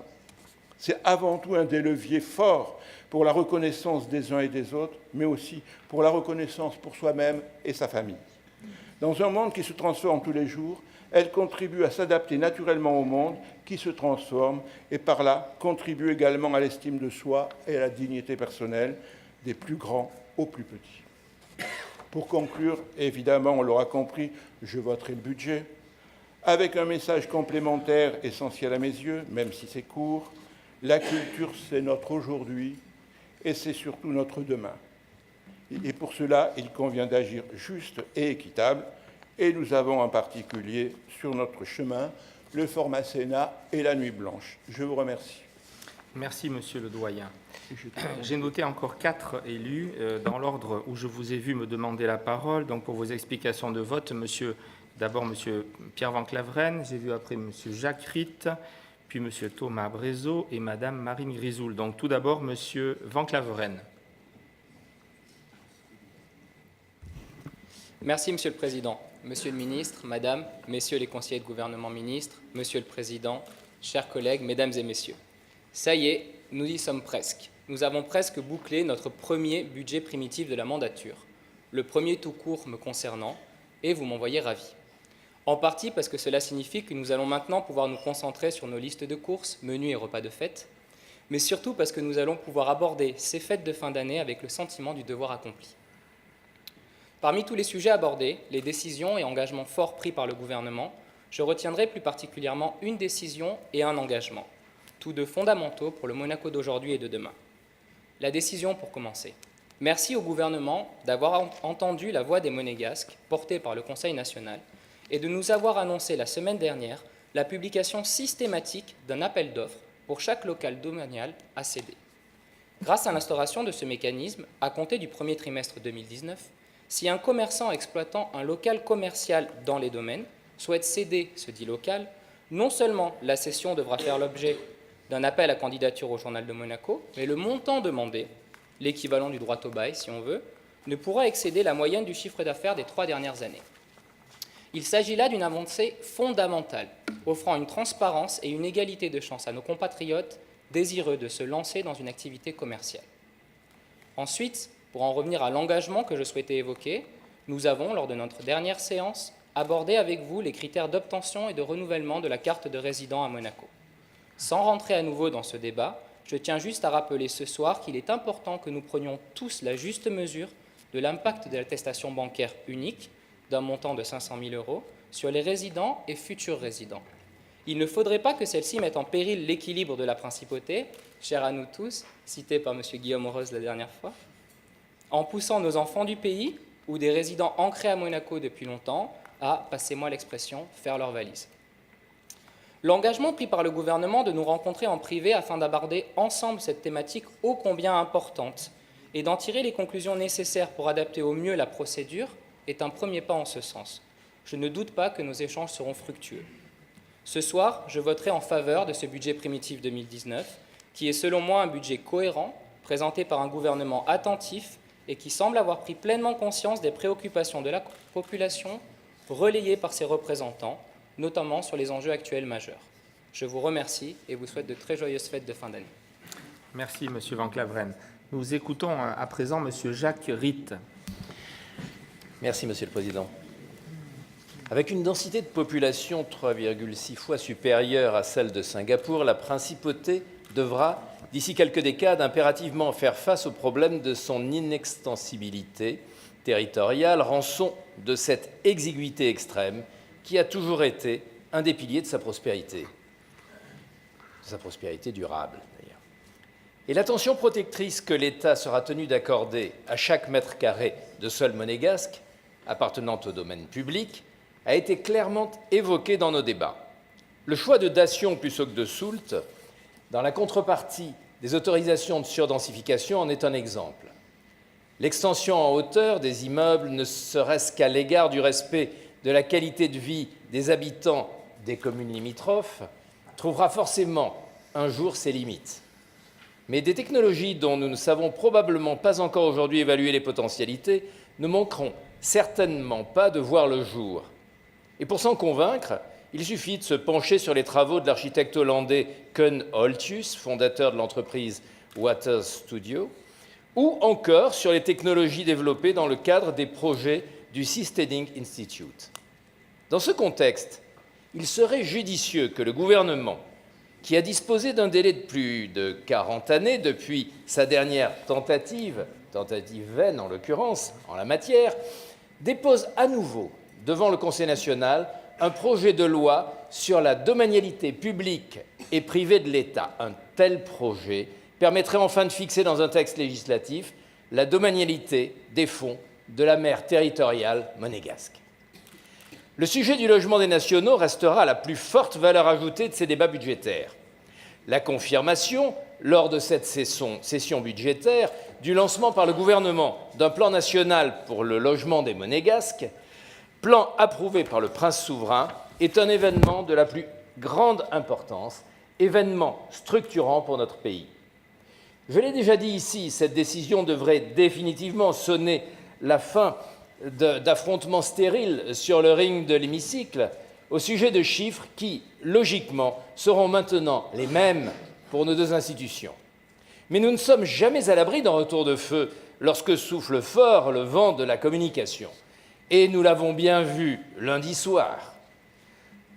C'est avant tout un des leviers forts pour la reconnaissance des uns et des autres, mais aussi pour la reconnaissance pour soi-même et sa famille. Dans un monde qui se transforme tous les jours, Elle contribue à s'adapter naturellement au monde qui se transforme et par là contribue également à l'estime de soi et à la dignité personnelle des plus grands aux plus petits. Pour conclure, évidemment, on l'aura compris, je voterai le budget avec un message complémentaire essentiel à mes yeux, même si c'est court. La culture, c'est notre aujourd'hui et c'est surtout notre demain. Et pour cela, il convient d'agir juste et équitable. Et nous avons en particulier sur notre chemin le format Sénat et la Nuit Blanche. Je vous remercie. Merci, Monsieur le Doyen. J'ai noté encore 4 élus dans l'ordre où je vous ai vu me demander la parole. Donc, pour vos explications de vote, d'abord Monsieur Pierre Van Claveren, j'ai vu après Monsieur Jacques Ritt, puis Monsieur Thomas Brézot et Madame Marine Grisoul. Donc, tout d'abord, Monsieur Van Claveren. Merci, Monsieur le Président. Monsieur le Ministre, Madame, Messieurs les conseillers de gouvernement ministres, Monsieur le Président, chers collègues, Mesdames et Messieurs. Ça y est, nous y sommes presque. Nous avons presque bouclé notre premier budget primitif de la mandature, le premier tout court me concernant, et vous m'en voyez ravi. En partie parce que cela signifie que nous allons maintenant pouvoir nous concentrer sur nos listes de courses, menus et repas de fête, mais surtout parce que nous allons pouvoir aborder ces fêtes de fin d'année avec le sentiment du devoir accompli. Parmi tous les sujets abordés, les décisions et engagements forts pris par le gouvernement, je retiendrai plus particulièrement une décision et un engagement, tous deux fondamentaux pour le Monaco d'aujourd'hui et de demain. La décision pour commencer. Merci au gouvernement d'avoir entendu la voix des Monégasques portée par le Conseil national et de nous avoir annoncé la semaine dernière la publication systématique d'un appel d'offres pour chaque local domanial à céder. Grâce à l'instauration de ce mécanisme, à compter du premier trimestre 2019, si un commerçant exploitant un local commercial dans les domaines souhaite céder ce dit local, non seulement la cession devra faire l'objet d'un appel à candidature au Journal de Monaco, mais le montant demandé, l'équivalent du droit au bail si on veut, ne pourra excéder la moyenne du chiffre d'affaires des 3 dernières années. Il s'agit là d'une avancée fondamentale, offrant une transparence et une égalité de chance à nos compatriotes désireux de se lancer dans une activité commerciale. Ensuite, pour en revenir à l'engagement que je souhaitais évoquer, nous avons, lors de notre dernière séance, abordé avec vous les critères d'obtention et de renouvellement de la carte de résident à Monaco. Sans rentrer à nouveau dans ce débat, je tiens juste à rappeler ce soir qu'il est important que nous prenions tous la juste mesure de l'impact de l'attestation bancaire unique d'un montant de 500 000 € sur les résidents et futurs résidents. Il ne faudrait pas que celle-ci mette en péril l'équilibre de la principauté, cher à nous tous, cité par M. Guillaume Rose la dernière fois, en poussant nos enfants du pays ou des résidents ancrés à Monaco depuis longtemps à, passez-moi l'expression, faire leurs valises. L'engagement pris par le gouvernement de nous rencontrer en privé afin d'aborder ensemble cette thématique ô combien importante et d'en tirer les conclusions nécessaires pour adapter au mieux la procédure est un premier pas en ce sens. Je ne doute pas que nos échanges seront fructueux. Ce soir, je voterai en faveur de ce budget primitif 2019, qui est selon moi un budget cohérent, présenté par un gouvernement attentif et qui semble avoir pris pleinement conscience des préoccupations de la population relayées par ses représentants, notamment sur les enjeux actuels majeurs. Je vous remercie et vous souhaite de très joyeuses fêtes de fin d'année. Merci, Monsieur Van Claveren. Nous écoutons à présent Monsieur Jacques Ritt. Merci, Monsieur le Président. Avec une densité de population 3,6 fois supérieure à celle de Singapour, la principauté devra, d'ici quelques décades, impérativement faire face au problème de son inextensibilité territoriale, rançon de cette exiguïté extrême qui a toujours été un des piliers de sa prospérité durable d'ailleurs. Et l'attention protectrice que l'État sera tenu d'accorder à chaque mètre carré de sol monégasque appartenant au domaine public a été clairement évoquée dans nos débats. Le choix de Dation plutôt que de Soult, dans la contrepartie des autorisations de surdensification, en est un exemple. L'extension en hauteur des immeubles, ne serait-ce qu'à l'égard du respect de la qualité de vie des habitants des communes limitrophes, trouvera forcément un jour ses limites. Mais des technologies dont nous ne savons probablement pas encore aujourd'hui évaluer les potentialités ne manqueront certainement pas de voir le jour. Et pour s'en convaincre, il suffit de se pencher sur les travaux de l'architecte hollandais Koen Holthuis, fondateur de l'entreprise Waters Studio, ou encore sur les technologies développées dans le cadre des projets du Seasteading Institute. Dans ce contexte, il serait judicieux que le gouvernement, qui a disposé d'un délai de plus de 40 années depuis sa dernière tentative vaine en l'occurrence, en la matière, dépose à nouveau devant le Conseil national un projet de loi sur la domanialité publique et privée de l'État. Un tel projet permettrait enfin de fixer dans un texte législatif la domanialité des fonds de la mer territoriale monégasque. Le sujet du logement des nationaux restera la plus forte valeur ajoutée de ces débats budgétaires. La confirmation, lors de cette session budgétaire, du lancement par le gouvernement d'un plan national pour le logement des Monégasques, plan approuvé par le prince souverain, est un événement de la plus grande importance, événement structurant pour notre pays. Je l'ai déjà dit ici, cette décision devrait définitivement sonner la fin d'affrontements stériles sur le ring de l'hémicycle au sujet de chiffres qui, logiquement, seront maintenant les mêmes pour nos deux institutions. Mais nous ne sommes jamais à l'abri d'un retour de feu lorsque souffle fort le vent de la communication. Et nous l'avons bien vu lundi soir.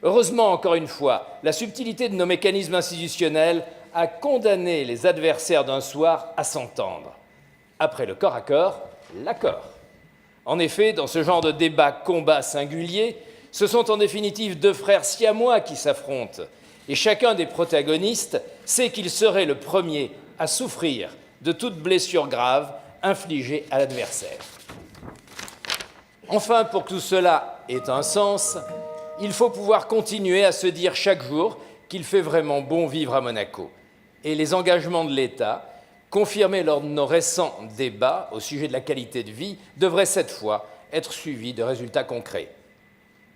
Heureusement, encore une fois, la subtilité de nos mécanismes institutionnels a condamné les adversaires d'un soir à s'entendre. Après le corps à corps, l'accord. En effet, dans ce genre de débat-combat singulier, ce sont en définitive deux frères siamois qui s'affrontent, et chacun des protagonistes sait qu'il serait le premier à souffrir de toute blessure grave infligée à l'adversaire. Enfin, pour que tout cela ait un sens, il faut pouvoir continuer à se dire chaque jour qu'il fait vraiment bon vivre à Monaco. Et les engagements de l'État, confirmés lors de nos récents débats au sujet de la qualité de vie, devraient cette fois être suivis de résultats concrets.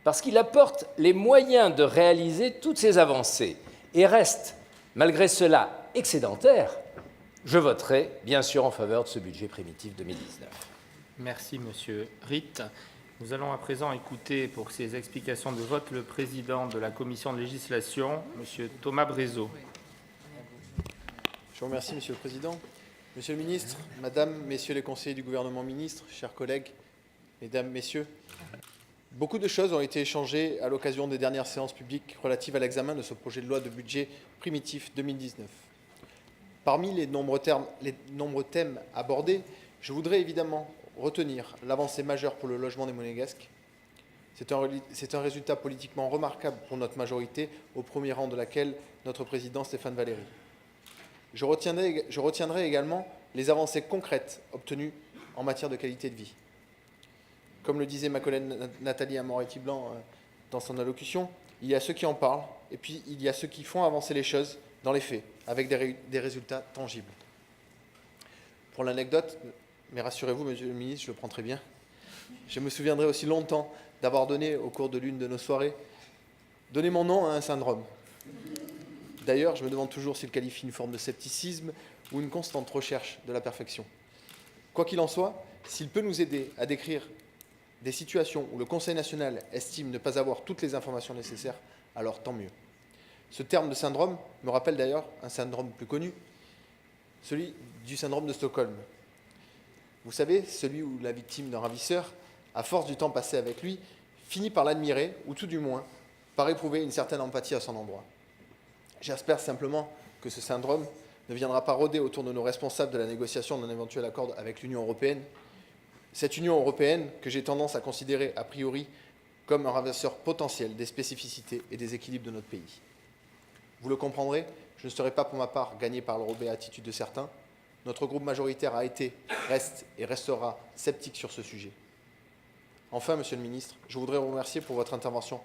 Parce qu'il apporte les moyens de réaliser toutes ces avancées et reste, malgré cela, excédentaire, je voterai bien sûr en faveur de ce budget primitif 2019. Merci, Monsieur Ritt. Nous allons à présent écouter pour ces explications de vote le président de la commission de législation, Monsieur Thomas Brézot. Je vous remercie, Monsieur le Président. Monsieur le Ministre, Madame, Messieurs les conseillers du gouvernement ministre, chers collègues, Mesdames, Messieurs, beaucoup de choses ont été échangées à l'occasion des dernières séances publiques relatives à l'examen de ce projet de loi de budget primitif 2019. Parmi les nombreux thèmes abordés, je voudrais évidemment retenir l'avancée majeure pour le logement des Monégasques. C'est un résultat politiquement remarquable pour notre majorité, au premier rang de laquelle notre président Stéphane Valéry. Je retiendrai également les avancées concrètes obtenues en matière de qualité de vie. Comme le disait ma collègue Nathalie Amoretti-Blanc dans son allocution, il y a ceux qui en parlent et puis il y a ceux qui font avancer les choses dans les faits, avec des résultats tangibles. Pour l'anecdote, mais rassurez-vous, Monsieur le Ministre, je le prends très bien, je me souviendrai aussi longtemps d'avoir donné, au cours de l'une de nos soirées, donné mon nom à un syndrome. D'ailleurs, je me demande toujours s'il qualifie une forme de scepticisme ou une constante recherche de la perfection. Quoi qu'il en soit, s'il peut nous aider à décrire des situations où le Conseil national estime ne pas avoir toutes les informations nécessaires, alors tant mieux. Ce terme de syndrome me rappelle d'ailleurs un syndrome plus connu, celui du syndrome de Stockholm. Vous savez, celui où la victime d'un ravisseur, à force du temps passé avec lui, finit par l'admirer, ou tout du moins, par éprouver une certaine empathie à son endroit. J'espère simplement que ce syndrome ne viendra pas rôder autour de nos responsables de la négociation d'un éventuel accord avec l'Union européenne. Cette Union européenne que j'ai tendance à considérer a priori comme un ravisseur potentiel des spécificités et des équilibres de notre pays. Vous le comprendrez, je ne serai pas pour ma part gagné par l'eurobéatitude de certains. Notre groupe majoritaire a été, reste et restera sceptique sur ce sujet. Enfin, Monsieur le Ministre, je voudrais vous remercier pour votre intervention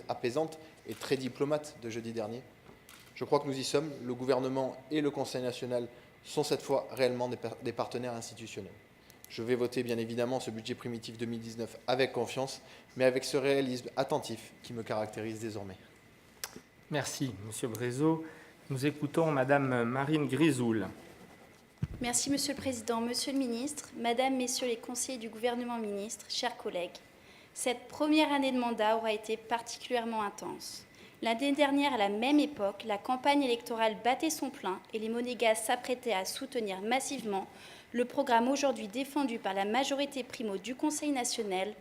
apaisante et très diplomate de jeudi dernier. Je crois que nous y sommes. Le gouvernement et le Conseil national sont cette fois réellement des partenaires institutionnels. Je vais voter bien évidemment ce budget primitif 2019 avec confiance, mais avec ce réalisme attentif qui me caractérise désormais. Merci, Monsieur Brézot. Nous écoutons Madame Marine Grisoul. Merci, Monsieur le Président. Monsieur le Ministre, Madame, Messieurs les conseillers du gouvernement ministre, chers collègues, cette première année de mandat aura été particulièrement intense. L'année dernière, à la même époque, la campagne électorale battait son plein et les Monégasques s'apprêtaient à soutenir massivement le programme aujourd'hui défendu par la majorité primo du Conseil national,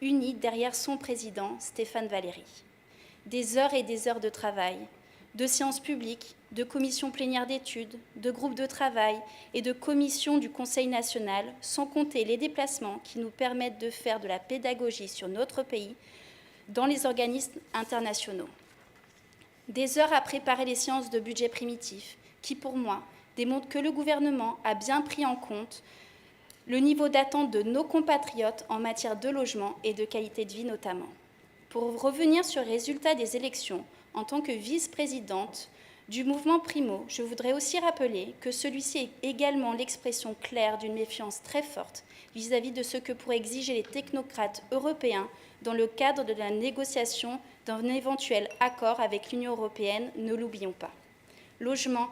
unie derrière son président Stéphane Valéry. des heures et des heures de travail, de séances publiques, de commissions plénières d'études, de groupes de travail et de commissions du Conseil national, sans compter les déplacements qui nous permettent de faire de la pédagogie sur notre pays dans les organismes internationaux. Des heures à préparer les séances de budget primitif qui, pour moi, démontrent que le gouvernement a bien pris en compte le niveau d'attente de nos compatriotes en matière de logement et de qualité de vie notamment. Pour revenir sur le résultat des élections, en tant que vice-présidente du mouvement Primo, je voudrais aussi rappeler que celui-ci est également l'expression claire d'une méfiance très forte vis-à-vis de ce que pourraient exiger les technocrates européens dans le cadre de la négociation d'un éventuel accord avec l'Union européenne, ne l'oublions pas. Logement,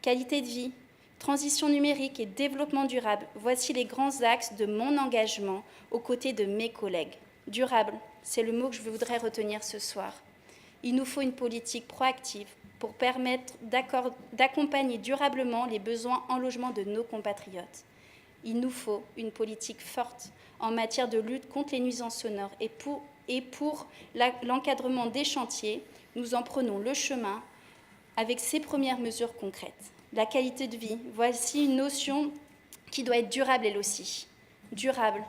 qualité de vie, transition numérique et développement durable, voici les grands axes de mon engagement aux côtés de mes collègues. Durable, c'est le mot que je voudrais retenir ce soir. Il nous faut une politique proactive pour permettre d'accompagner durablement les besoins en logement de nos compatriotes. Il nous faut une politique forte en matière de lutte contre les nuisances sonores et pour l'encadrement des chantiers, nous en prenons le chemin avec ces premières mesures concrètes. La qualité de vie, voici une notion qui doit être durable elle aussi. Durable,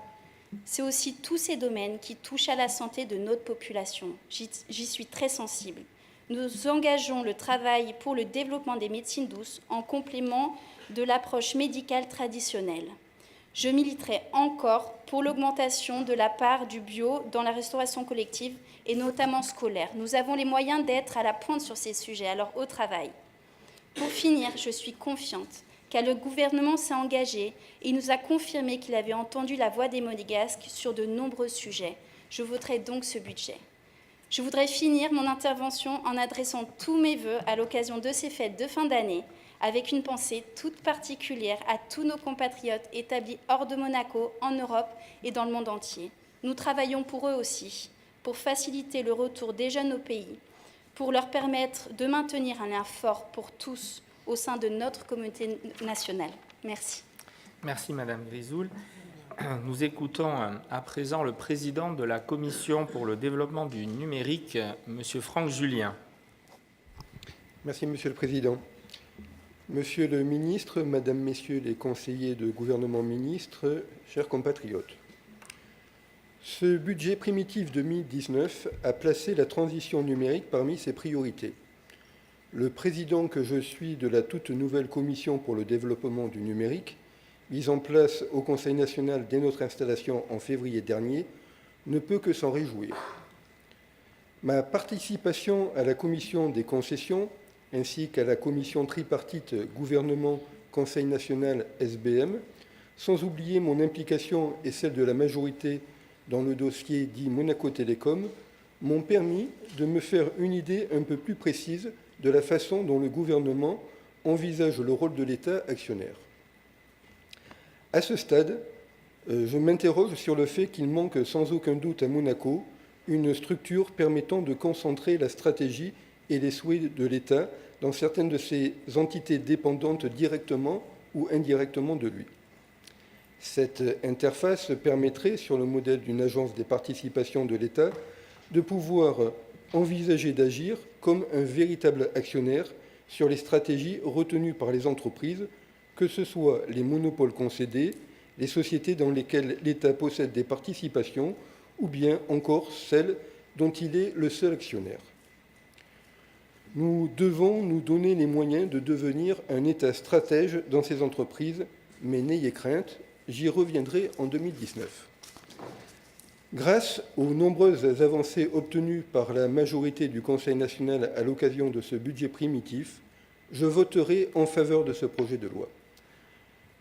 c'est aussi tous ces domaines qui touchent à la santé de notre population. J'y suis très sensible. Nous engageons le travail pour le développement des médecines douces en complément de l'approche médicale traditionnelle. Je militerai encore pour l'augmentation de la part du bio dans la restauration collective et notamment scolaire. Nous avons les moyens d'être à la pointe sur ces sujets, alors au travail. Pour finir, je suis confiante car le gouvernement s'est engagé et nous a confirmé qu'il avait entendu la voix des Monégasques sur de nombreux sujets. Je voterai donc ce budget. Je voudrais finir mon intervention en adressant tous mes vœux à l'occasion de ces fêtes de fin d'année, avec une pensée toute particulière à tous nos compatriotes établis hors de Monaco, en Europe et dans le monde entier. Nous travaillons pour eux aussi, pour faciliter le retour des jeunes au pays, pour leur permettre de maintenir un lien fort pour tous au sein de notre communauté nationale. Merci. Merci Madame Grissoul. Nous écoutons à présent le président de la Commission pour le développement du numérique, Monsieur Franck Julien. Merci Monsieur le Président. Monsieur le ministre, Madame, Messieurs les conseillers de gouvernement ministres, chers compatriotes, ce budget primitif 2019 a placé la transition numérique parmi ses priorités. Le président que je suis de la toute nouvelle Commission pour le développement du numérique, mise en place au Conseil national dès notre installation en février dernier, ne peut que s'en réjouir. Ma participation à la Commission des concessions ainsi qu'à la commission tripartite gouvernement-Conseil national SBM, sans oublier mon implication et celle de la majorité dans le dossier dit Monaco Télécom, m'ont permis de me faire une idée un peu plus précise de la façon dont le gouvernement envisage le rôle de l'État actionnaire. À ce stade, je m'interroge sur le fait qu'il manque sans aucun doute à Monaco une structure permettant de concentrer la stratégie et les souhaits de l'État dans certaines de ses entités dépendantes directement ou indirectement de lui. Cette interface permettrait, sur le modèle d'une agence des participations de l'État, de pouvoir envisager d'agir comme un véritable actionnaire sur les stratégies retenues par les entreprises, que ce soit les monopoles concédés, les sociétés dans lesquelles l'État possède des participations, ou bien encore celles dont il est le seul actionnaire. Nous devons nous donner les moyens de devenir un État stratège dans ces entreprises, mais n'ayez crainte, j'y reviendrai en 2019. Grâce aux nombreuses avancées obtenues par la majorité du Conseil national à l'occasion de ce budget primitif, je voterai en faveur de ce projet de loi.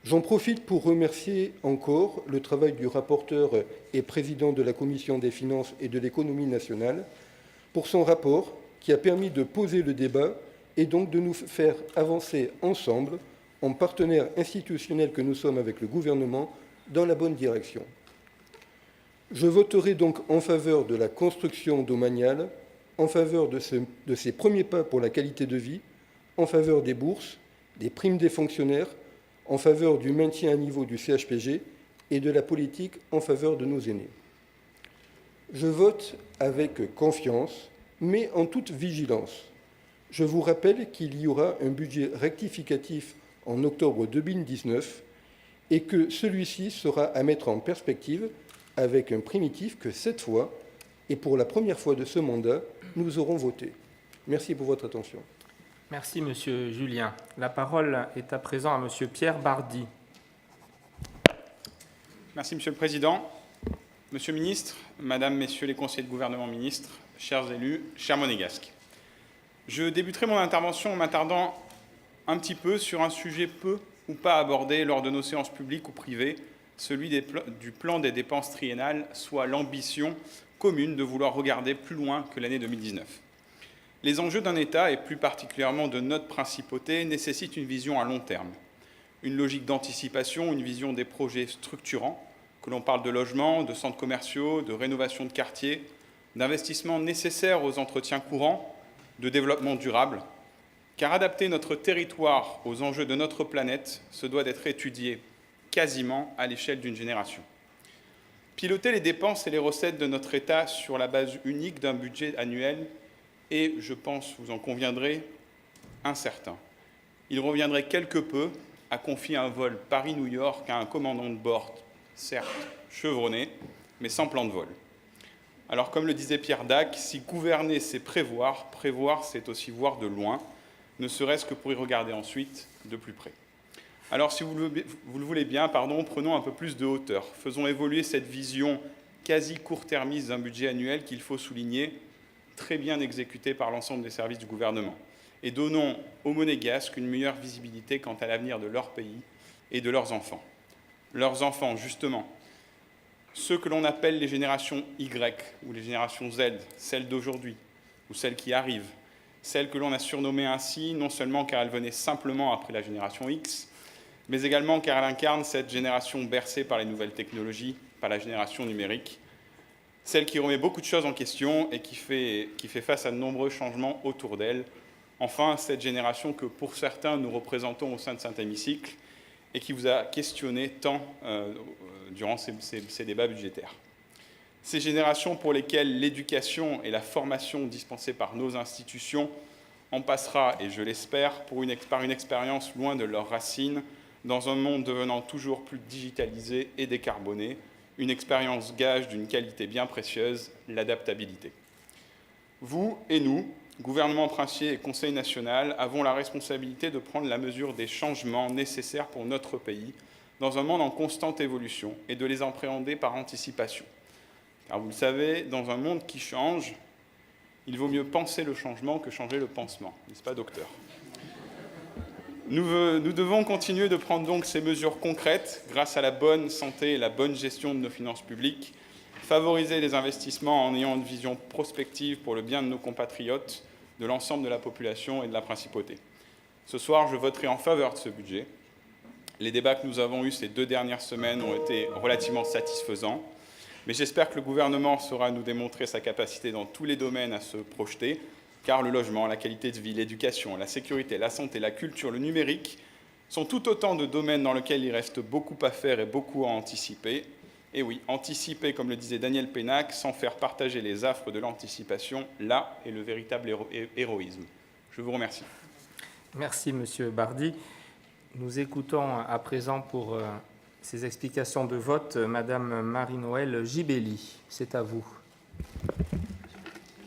J'en profite pour remercier encore le travail du rapporteur et président de la Commission des finances et de l'économie nationale pour son rapport qui a permis de poser le débat et donc de nous faire avancer ensemble, en partenaires institutionnels que nous sommes avec le gouvernement, dans la bonne direction. Je voterai donc en faveur de la construction domaniale, en faveur de ces premiers pas pour la qualité de vie, en faveur des bourses, des primes des fonctionnaires, en faveur du maintien à niveau du CHPG et de la politique en faveur de nos aînés. Je vote avec confiance, mais en toute vigilance. Je vous rappelle qu'il y aura un budget rectificatif en octobre 2019 et que celui-ci sera à mettre en perspective avec un primitif que cette fois, et pour la première fois de ce mandat, nous aurons voté. Merci pour votre attention. Merci, Monsieur Julien. La parole est à présent à Monsieur Pierre Bardy. Merci, Monsieur le Président. Monsieur le Ministre, Madame, Messieurs les conseillers de gouvernement ministres, chers élus, chers monégasques. Je débuterai mon intervention en m'attardant un petit peu sur un sujet peu ou pas abordé lors de nos séances publiques ou privées, celui du plan des dépenses triennales, soit l'ambition commune de vouloir regarder plus loin que l'année 2019. Les enjeux d'un État, et plus particulièrement de notre principauté, nécessitent une vision à long terme, une logique d'anticipation, une vision des projets structurants, que l'on parle de logement, de centres commerciaux, de rénovation de quartiers, d'investissements nécessaires aux entretiens courants, de développement durable, car adapter notre territoire aux enjeux de notre planète se doit d'être étudié quasiment à l'échelle d'une génération. Piloter les dépenses et les recettes de notre État sur la base unique d'un budget annuel est, je pense, vous en conviendrez, incertain. Il reviendrait quelque peu à confier un vol Paris-New York à un commandant de bord, certes chevronné, mais sans plan de vol. Alors, comme le disait Pierre Dac, si gouverner c'est prévoir, prévoir c'est aussi voir de loin, ne serait-ce que pour y regarder ensuite de plus près. Alors, si vous le voulez bien, prenons un peu plus de hauteur. Faisons évoluer cette vision quasi court-termiste d'un budget annuel qu'il faut souligner, très bien exécuté par l'ensemble des services du gouvernement. Et donnons aux Monégasques une meilleure visibilité quant à l'avenir de leur pays et de leurs enfants. Leurs enfants, justement, ceux que l'on appelle les générations Y ou les générations Z, celles d'aujourd'hui ou celles qui arrivent, celles que l'on a surnommées ainsi, non seulement car elles venaient simplement après la génération X, mais également car elle incarne cette génération bercée par les nouvelles technologies, par la génération numérique, celle qui remet beaucoup de choses en question et qui fait face à de nombreux changements autour d'elle. Enfin, cette génération que, pour certains, nous représentons au sein de cet hémicycle et qui vous a questionné tant durant ces débats budgétaires. Ces générations pour lesquelles l'éducation et la formation dispensées par nos institutions en passera, et je l'espère, par une expérience loin de leurs racines, dans un monde devenant toujours plus digitalisé et décarboné, une expérience gage d'une qualité bien précieuse, l'adaptabilité. Vous et nous, gouvernement princier et Conseil national, avons la responsabilité de prendre la mesure des changements nécessaires pour notre pays, dans un monde en constante évolution, et de les appréhender par anticipation. Car vous le savez, dans un monde qui change, il vaut mieux penser le changement que changer le pansement, n'est-ce pas, docteur ? Nous devons continuer de prendre donc ces mesures concrètes grâce à la bonne santé et la bonne gestion de nos finances publiques, favoriser les investissements en ayant une vision prospective pour le bien de nos compatriotes, de l'ensemble de la population et de la principauté. Ce soir, je voterai en faveur de ce budget. Les débats que nous avons eus ces 2 dernières semaines ont été relativement satisfaisants, mais j'espère que le gouvernement saura nous démontrer sa capacité dans tous les domaines à se projeter, car le logement, la qualité de vie, l'éducation, la sécurité, la santé, la culture, le numérique sont tout autant de domaines dans lesquels il reste beaucoup à faire et beaucoup à anticiper. Et oui, anticiper, comme le disait Daniel Pénac, sans faire partager les affres de l'anticipation, là est le véritable héroïsme. Je vous remercie. Merci, Monsieur Bardy. Nous écoutons à présent pour ces explications de vote Madame Marie-Noëlle Gibelli. C'est à vous.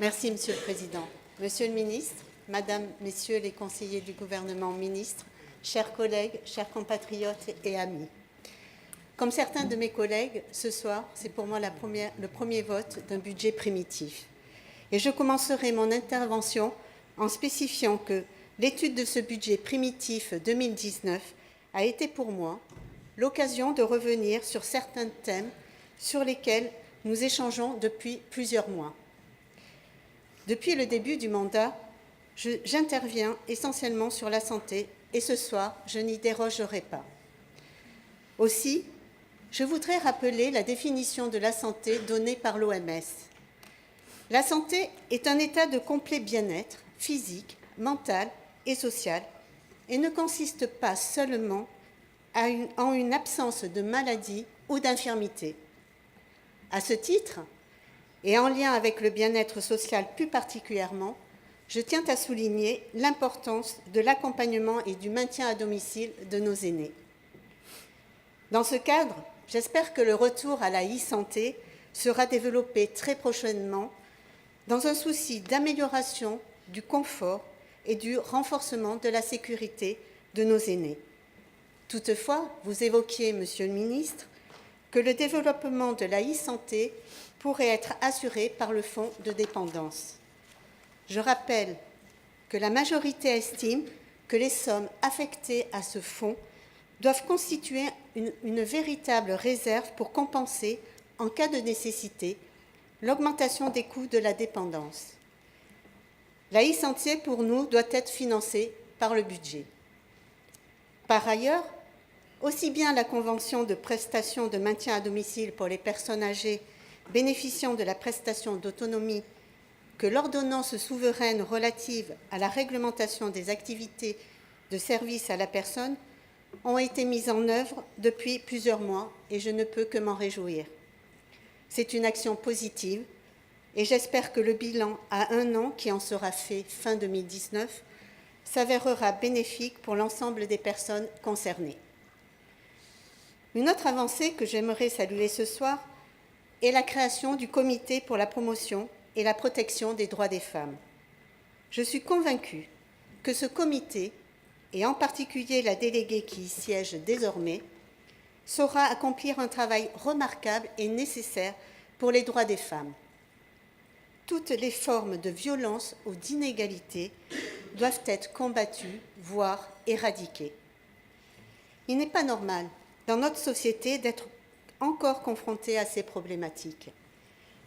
Merci, Monsieur le Président. Monsieur le Ministre, Madame, Messieurs les conseillers du gouvernement ministres, chers collègues, chers compatriotes et amis. Comme certains de mes collègues, ce soir, c'est pour moi le premier vote d'un budget primitif. Et je commencerai mon intervention en spécifiant que l'étude de ce budget primitif 2019 a été pour moi l'occasion de revenir sur certains thèmes sur lesquels nous échangeons depuis plusieurs mois. Depuis le début du mandat, j'interviens essentiellement sur la santé et ce soir, je n'y dérogerai pas. Aussi, je voudrais rappeler la définition de la santé donnée par l'OMS. La santé est un état de complet bien-être physique, mental et social et ne consiste pas seulement en une absence de maladie ou d'infirmité. À ce titre, et en lien avec le bien-être social plus particulièrement, je tiens à souligner l'importance de l'accompagnement et du maintien à domicile de nos aînés. Dans ce cadre, j'espère que le retour à la e-santé sera développé très prochainement dans un souci d'amélioration du confort et du renforcement de la sécurité de nos aînés. Toutefois, vous évoquiez, Monsieur le ministre, que le développement de la e-santé pourrait être assuré par le fonds de dépendance. Je rappelle que la majorité estime que les sommes affectées à ce fonds doivent constituer une véritable réserve pour compenser, en cas de nécessité, l'augmentation des coûts de la dépendance. La e-santé, pour nous, doit être financée par le budget. Par ailleurs, aussi bien la convention de prestation de maintien à domicile pour les personnes âgées bénéficiant de la prestation d'autonomie que l'ordonnance souveraine relative à la réglementation des activités de service à la personne ont été mises en œuvre depuis plusieurs mois et je ne peux que m'en réjouir. C'est une action positive et j'espère que le bilan à 1 an qui en sera fait fin 2019 s'avérera bénéfique pour l'ensemble des personnes concernées. Une autre avancée que j'aimerais saluer ce soir est la création du Comité pour la promotion et la protection des droits des femmes. Je suis convaincue que ce comité, et en particulier la déléguée qui y siège désormais, saura accomplir un travail remarquable et nécessaire pour les droits des femmes. Toutes les formes de violence ou d'inégalité doivent être combattues, voire éradiquées. Il n'est pas normal, dans notre société, d'être encore confronté à ces problématiques.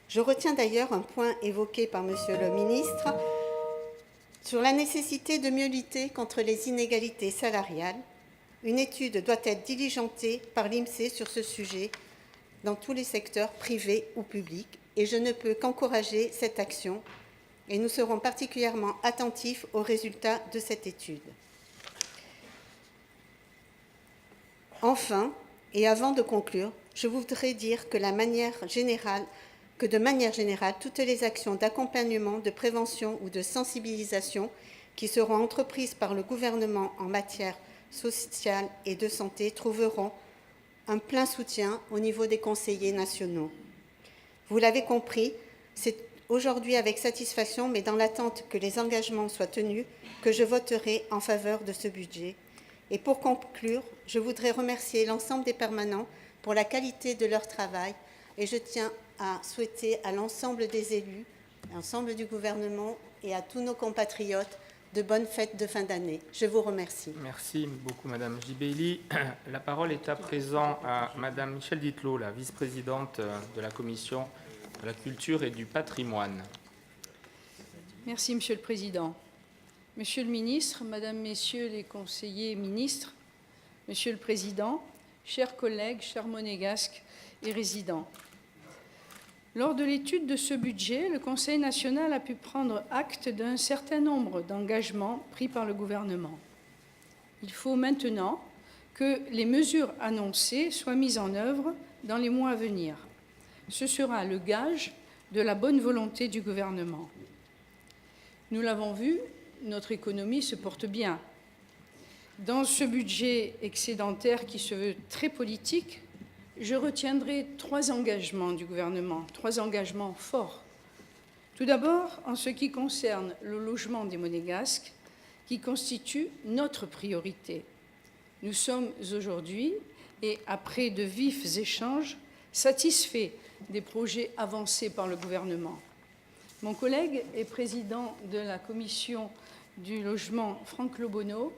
Je retiens d'ailleurs un point évoqué par Monsieur le ministre sur la nécessité de mieux lutter contre les inégalités salariales. Une étude doit être diligentée par l'INSEE sur ce sujet dans tous les secteurs privés ou publics et je ne peux qu'encourager cette action et nous serons particulièrement attentifs aux résultats de cette étude. Enfin, et avant de conclure, je voudrais dire que de manière générale, toutes les actions d'accompagnement, de prévention ou de sensibilisation qui seront entreprises par le gouvernement en matière sociale et de santé trouveront un plein soutien au niveau des conseillers nationaux. Vous l'avez compris, c'est aujourd'hui avec satisfaction, mais dans l'attente que les engagements soient tenus, que je voterai en faveur de ce budget. Et pour conclure, je voudrais remercier l'ensemble des permanents pour la qualité de leur travail et je tiens à souhaiter à l'ensemble des élus, à l'ensemble du gouvernement et à tous nos compatriotes de bonnes fêtes de fin d'année. Je vous remercie. Merci beaucoup, Madame Gibelli. La parole est à présent à Madame Michèle Dittelot, la vice-présidente de la Commission de la Culture et du Patrimoine. Merci, Monsieur le Président. Monsieur le ministre, Madame, Messieurs les conseillers ministres, Monsieur le Président, chers collègues, chers monégasques et résidents. Lors de l'étude de ce budget, le Conseil national a pu prendre acte d'un certain nombre d'engagements pris par le gouvernement. Il faut maintenant que les mesures annoncées soient mises en œuvre dans les mois à venir. Ce sera le gage de la bonne volonté du gouvernement. Nous l'avons vu, notre économie se porte bien. Dans ce budget excédentaire qui se veut très politique, je retiendrai 3 engagements du gouvernement, 3 engagements forts. Tout d'abord, en ce qui concerne le logement des Monégasques, qui constitue notre priorité. Nous sommes aujourd'hui, et après de vifs échanges, satisfaits des projets avancés par le gouvernement. Mon collègue et président de la commission du logement, Franck Lobonneau,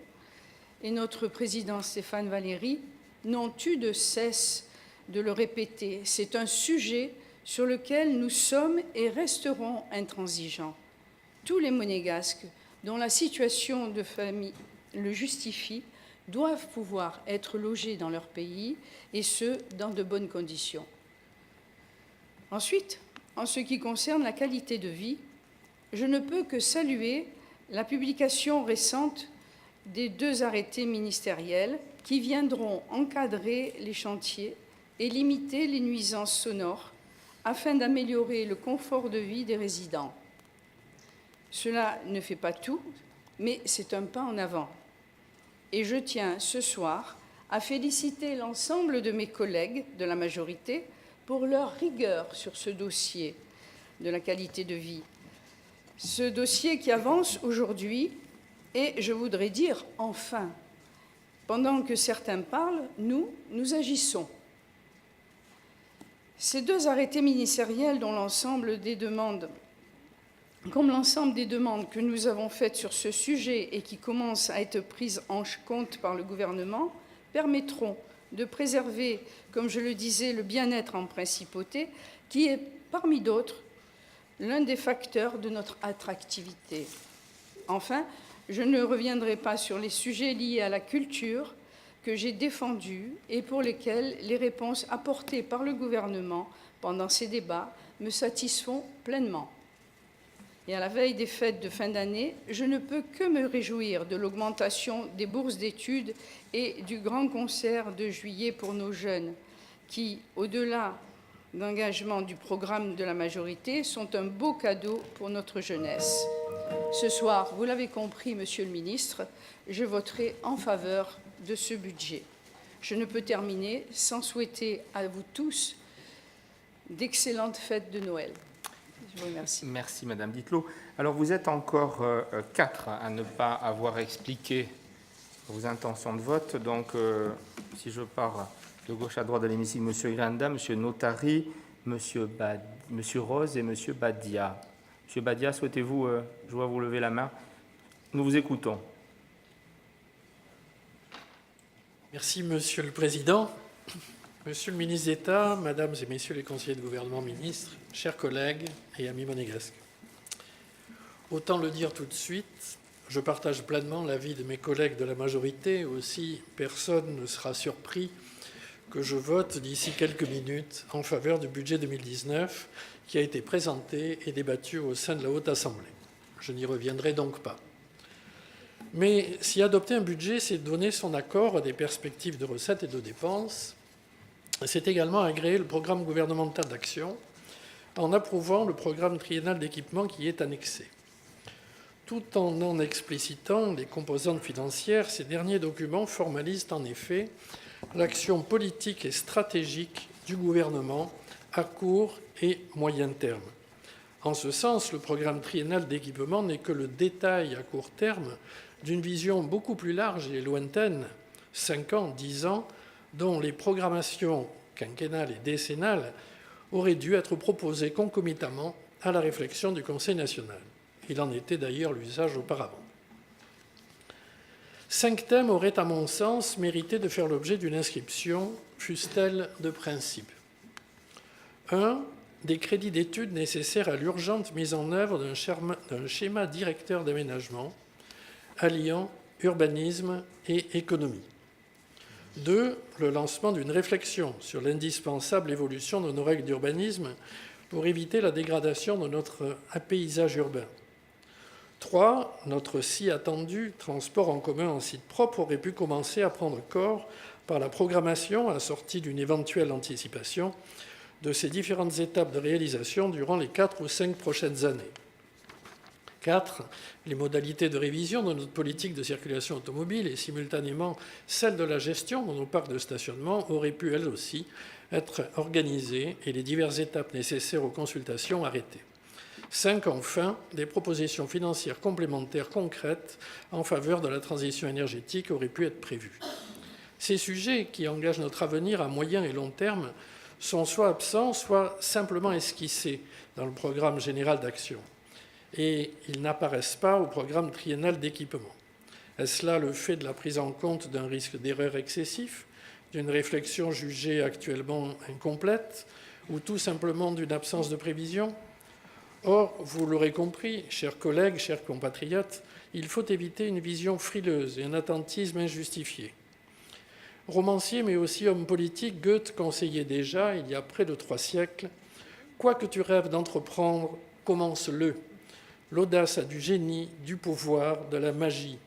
et notre président Stéphane Valéry n'ont eu de cesse de le répéter. C'est un sujet sur lequel nous sommes et resterons intransigeants. Tous les Monégasques dont la situation de famille le justifie doivent pouvoir être logés dans leur pays et ce, dans de bonnes conditions. Ensuite, en ce qui concerne la qualité de vie, je ne peux que saluer la publication récente des 2 arrêtés ministériels qui viendront encadrer les chantiers et limiter les nuisances sonores afin d'améliorer le confort de vie des résidents. Cela ne fait pas tout, mais c'est un pas en avant. Et je tiens ce soir à féliciter l'ensemble de mes collègues de la majorité pour leur rigueur sur ce dossier de la qualité de vie. Ce dossier qui avance aujourd'hui, et je voudrais dire enfin, pendant que certains parlent, nous agissons. Ces deux arrêtés ministériels dont l'ensemble des demandes que nous avons faites sur ce sujet et qui commencent à être prises en compte par le gouvernement permettront de préserver, comme je le disais, le bien-être en principauté, qui est, parmi d'autres, l'un des facteurs de notre attractivité. Enfin, je ne reviendrai pas sur les sujets liés à la culture que j'ai défendus et pour lesquels les réponses apportées par le gouvernement pendant ces débats me satisfont pleinement. Et à la veille des fêtes de fin d'année, je ne peux que me réjouir de l'augmentation des bourses d'études et du grand concert de juillet pour nos jeunes, qui, au-delà d'engagement du programme de la majorité, sont un beau cadeau pour notre jeunesse. Ce soir, vous l'avez compris, Monsieur le ministre, je voterai en faveur de ce budget. Je ne peux terminer sans souhaiter à vous tous d'excellentes fêtes de Noël. Je vous remercie. Merci, Madame Dittelot. Alors, vous êtes encore 4 à ne pas avoir expliqué vos intentions de vote. Donc, si je pars de gauche à droite de l'hémicycle, M. Granda, M. Notari, M. Rose et M. Badia. M. Badia, souhaitez-vous, je vois vous lever la main. Nous vous écoutons. Merci, Monsieur le Président. Monsieur le ministre d'État, Mesdames et Messieurs les conseillers de gouvernement, ministres, chers collègues et amis monégasques. Autant le dire tout de suite, je partage pleinement l'avis de mes collègues de la majorité. Aussi, personne ne sera surpris que je vote d'ici quelques minutes en faveur du budget 2019 qui a été présenté et débattu au sein de la Haute Assemblée. Je n'y reviendrai donc pas. Mais si adopter un budget, c'est donner son accord à des perspectives de recettes et de dépenses, c'est également agréer le programme gouvernemental d'action en approuvant le programme triennal d'équipement qui y est annexé. Tout en explicitant les composantes financières, ces derniers documents formalisent en effet l'action politique et stratégique du gouvernement à court et moyen terme. En ce sens, le programme triennal d'équipement n'est que le détail à court terme d'une vision beaucoup plus large et lointaine, 5 ans, 10 ans, dont les programmations quinquennales et décennales auraient dû être proposées concomitamment à la réflexion du Conseil national. Il en était d'ailleurs l'usage auparavant. 5 thèmes auraient, à mon sens, mérité de faire l'objet d'une inscription, fût-elle de principe. 1. Des crédits d'études nécessaires à l'urgente mise en œuvre d'un schéma directeur d'aménagement alliant urbanisme et économie. 2. Le lancement d'une réflexion sur l'indispensable évolution de nos règles d'urbanisme pour éviter la dégradation de notre paysage urbain. 3. Notre si attendu transport en commun en site propre aurait pu commencer à prendre corps par la programmation assortie d'une éventuelle anticipation de ces différentes étapes de réalisation durant les 4 ou 5 prochaines années. 4. Les modalités de révision de notre politique de circulation automobile et simultanément celle de la gestion de nos parcs de stationnement auraient pu, elles aussi, être organisées et les diverses étapes nécessaires aux consultations arrêtées. 5. Enfin, des propositions financières complémentaires concrètes en faveur de la transition énergétique auraient pu être prévues. Ces sujets qui engagent notre avenir à moyen et long terme sont soit absents, soit simplement esquissés dans le programme général d'action. Et ils n'apparaissent pas au programme triennal d'équipement. Est-ce là le fait de la prise en compte d'un risque d'erreur excessif, d'une réflexion jugée actuellement incomplète, ou tout simplement d'une absence de prévision ? Or, vous l'aurez compris, chers collègues, chers compatriotes, il faut éviter une vision frileuse et un attentisme injustifié. Romancier, mais aussi homme politique, Goethe conseillait déjà, il y a près de 3 siècles, « Quoi que tu rêves d'entreprendre, commence-le. L'audace a du génie, du pouvoir, de la magie.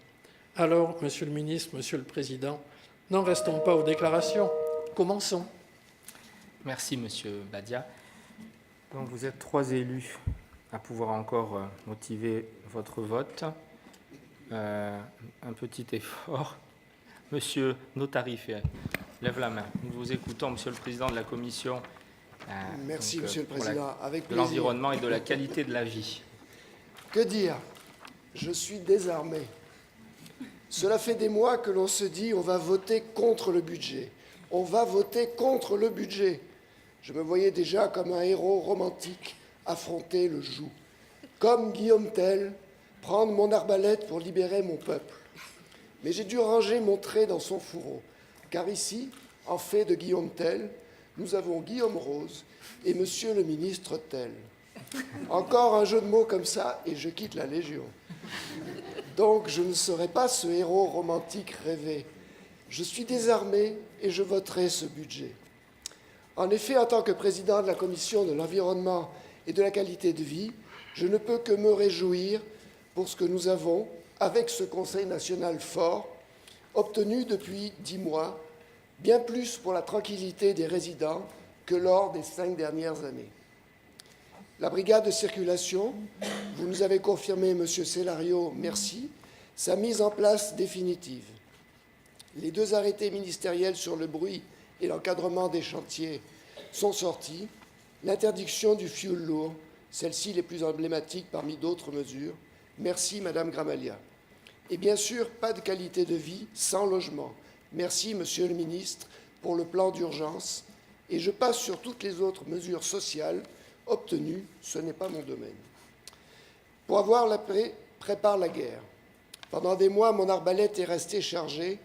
Alors, Monsieur le ministre, Monsieur le Président, n'en restons pas aux déclarations. Commençons. » Merci, Monsieur Badia. Donc vous êtes 3 élus à pouvoir encore motiver votre vote. Un petit effort. Monsieur Notari, lève la main. Nous vous écoutons, Monsieur le Président de la Commission. Merci, Monsieur le Président. Avec de plaisir. l'environnement et de la qualité de la vie. Que dire? Je suis désarmé. Cela fait des mois que l'on se dit on va voter contre le budget. On va voter contre le budget. Je me voyais déjà comme un héros romantique affronter le joug. Comme Guillaume Tell, prendre mon arbalète pour libérer mon peuple. Mais j'ai dû ranger mon trait dans son fourreau. Car ici, en fait de Guillaume Tell, nous avons Guillaume Rose et Monsieur le ministre Tell. Encore un jeu de mots comme ça et je quitte la Légion. Donc je ne serai pas ce héros romantique rêvé. Je suis désarmé et je voterai ce budget. En effet, en tant que président de la Commission de l'environnement et de la qualité de vie, je ne peux que me réjouir pour ce que nous avons, avec ce Conseil national fort, obtenu depuis 10 mois, bien plus pour la tranquillité des résidents que lors des 5 dernières années. La brigade de circulation, vous nous avez confirmé, Monsieur Célario, merci, sa mise en place définitive. Les 2 arrêtés ministériels sur le bruit et l'encadrement des chantiers sont sortis. L'interdiction du fioul lourd, celle-ci les plus emblématiques parmi d'autres mesures. Merci, Madame Gramalia. Et bien sûr, pas de qualité de vie sans logement. Merci, Monsieur le ministre, pour le plan d'urgence. Et je passe sur toutes les autres mesures sociales obtenues, ce n'est pas mon domaine. Pour avoir la paix, prépare la guerre. Pendant des mois, mon arbalète est restée chargée.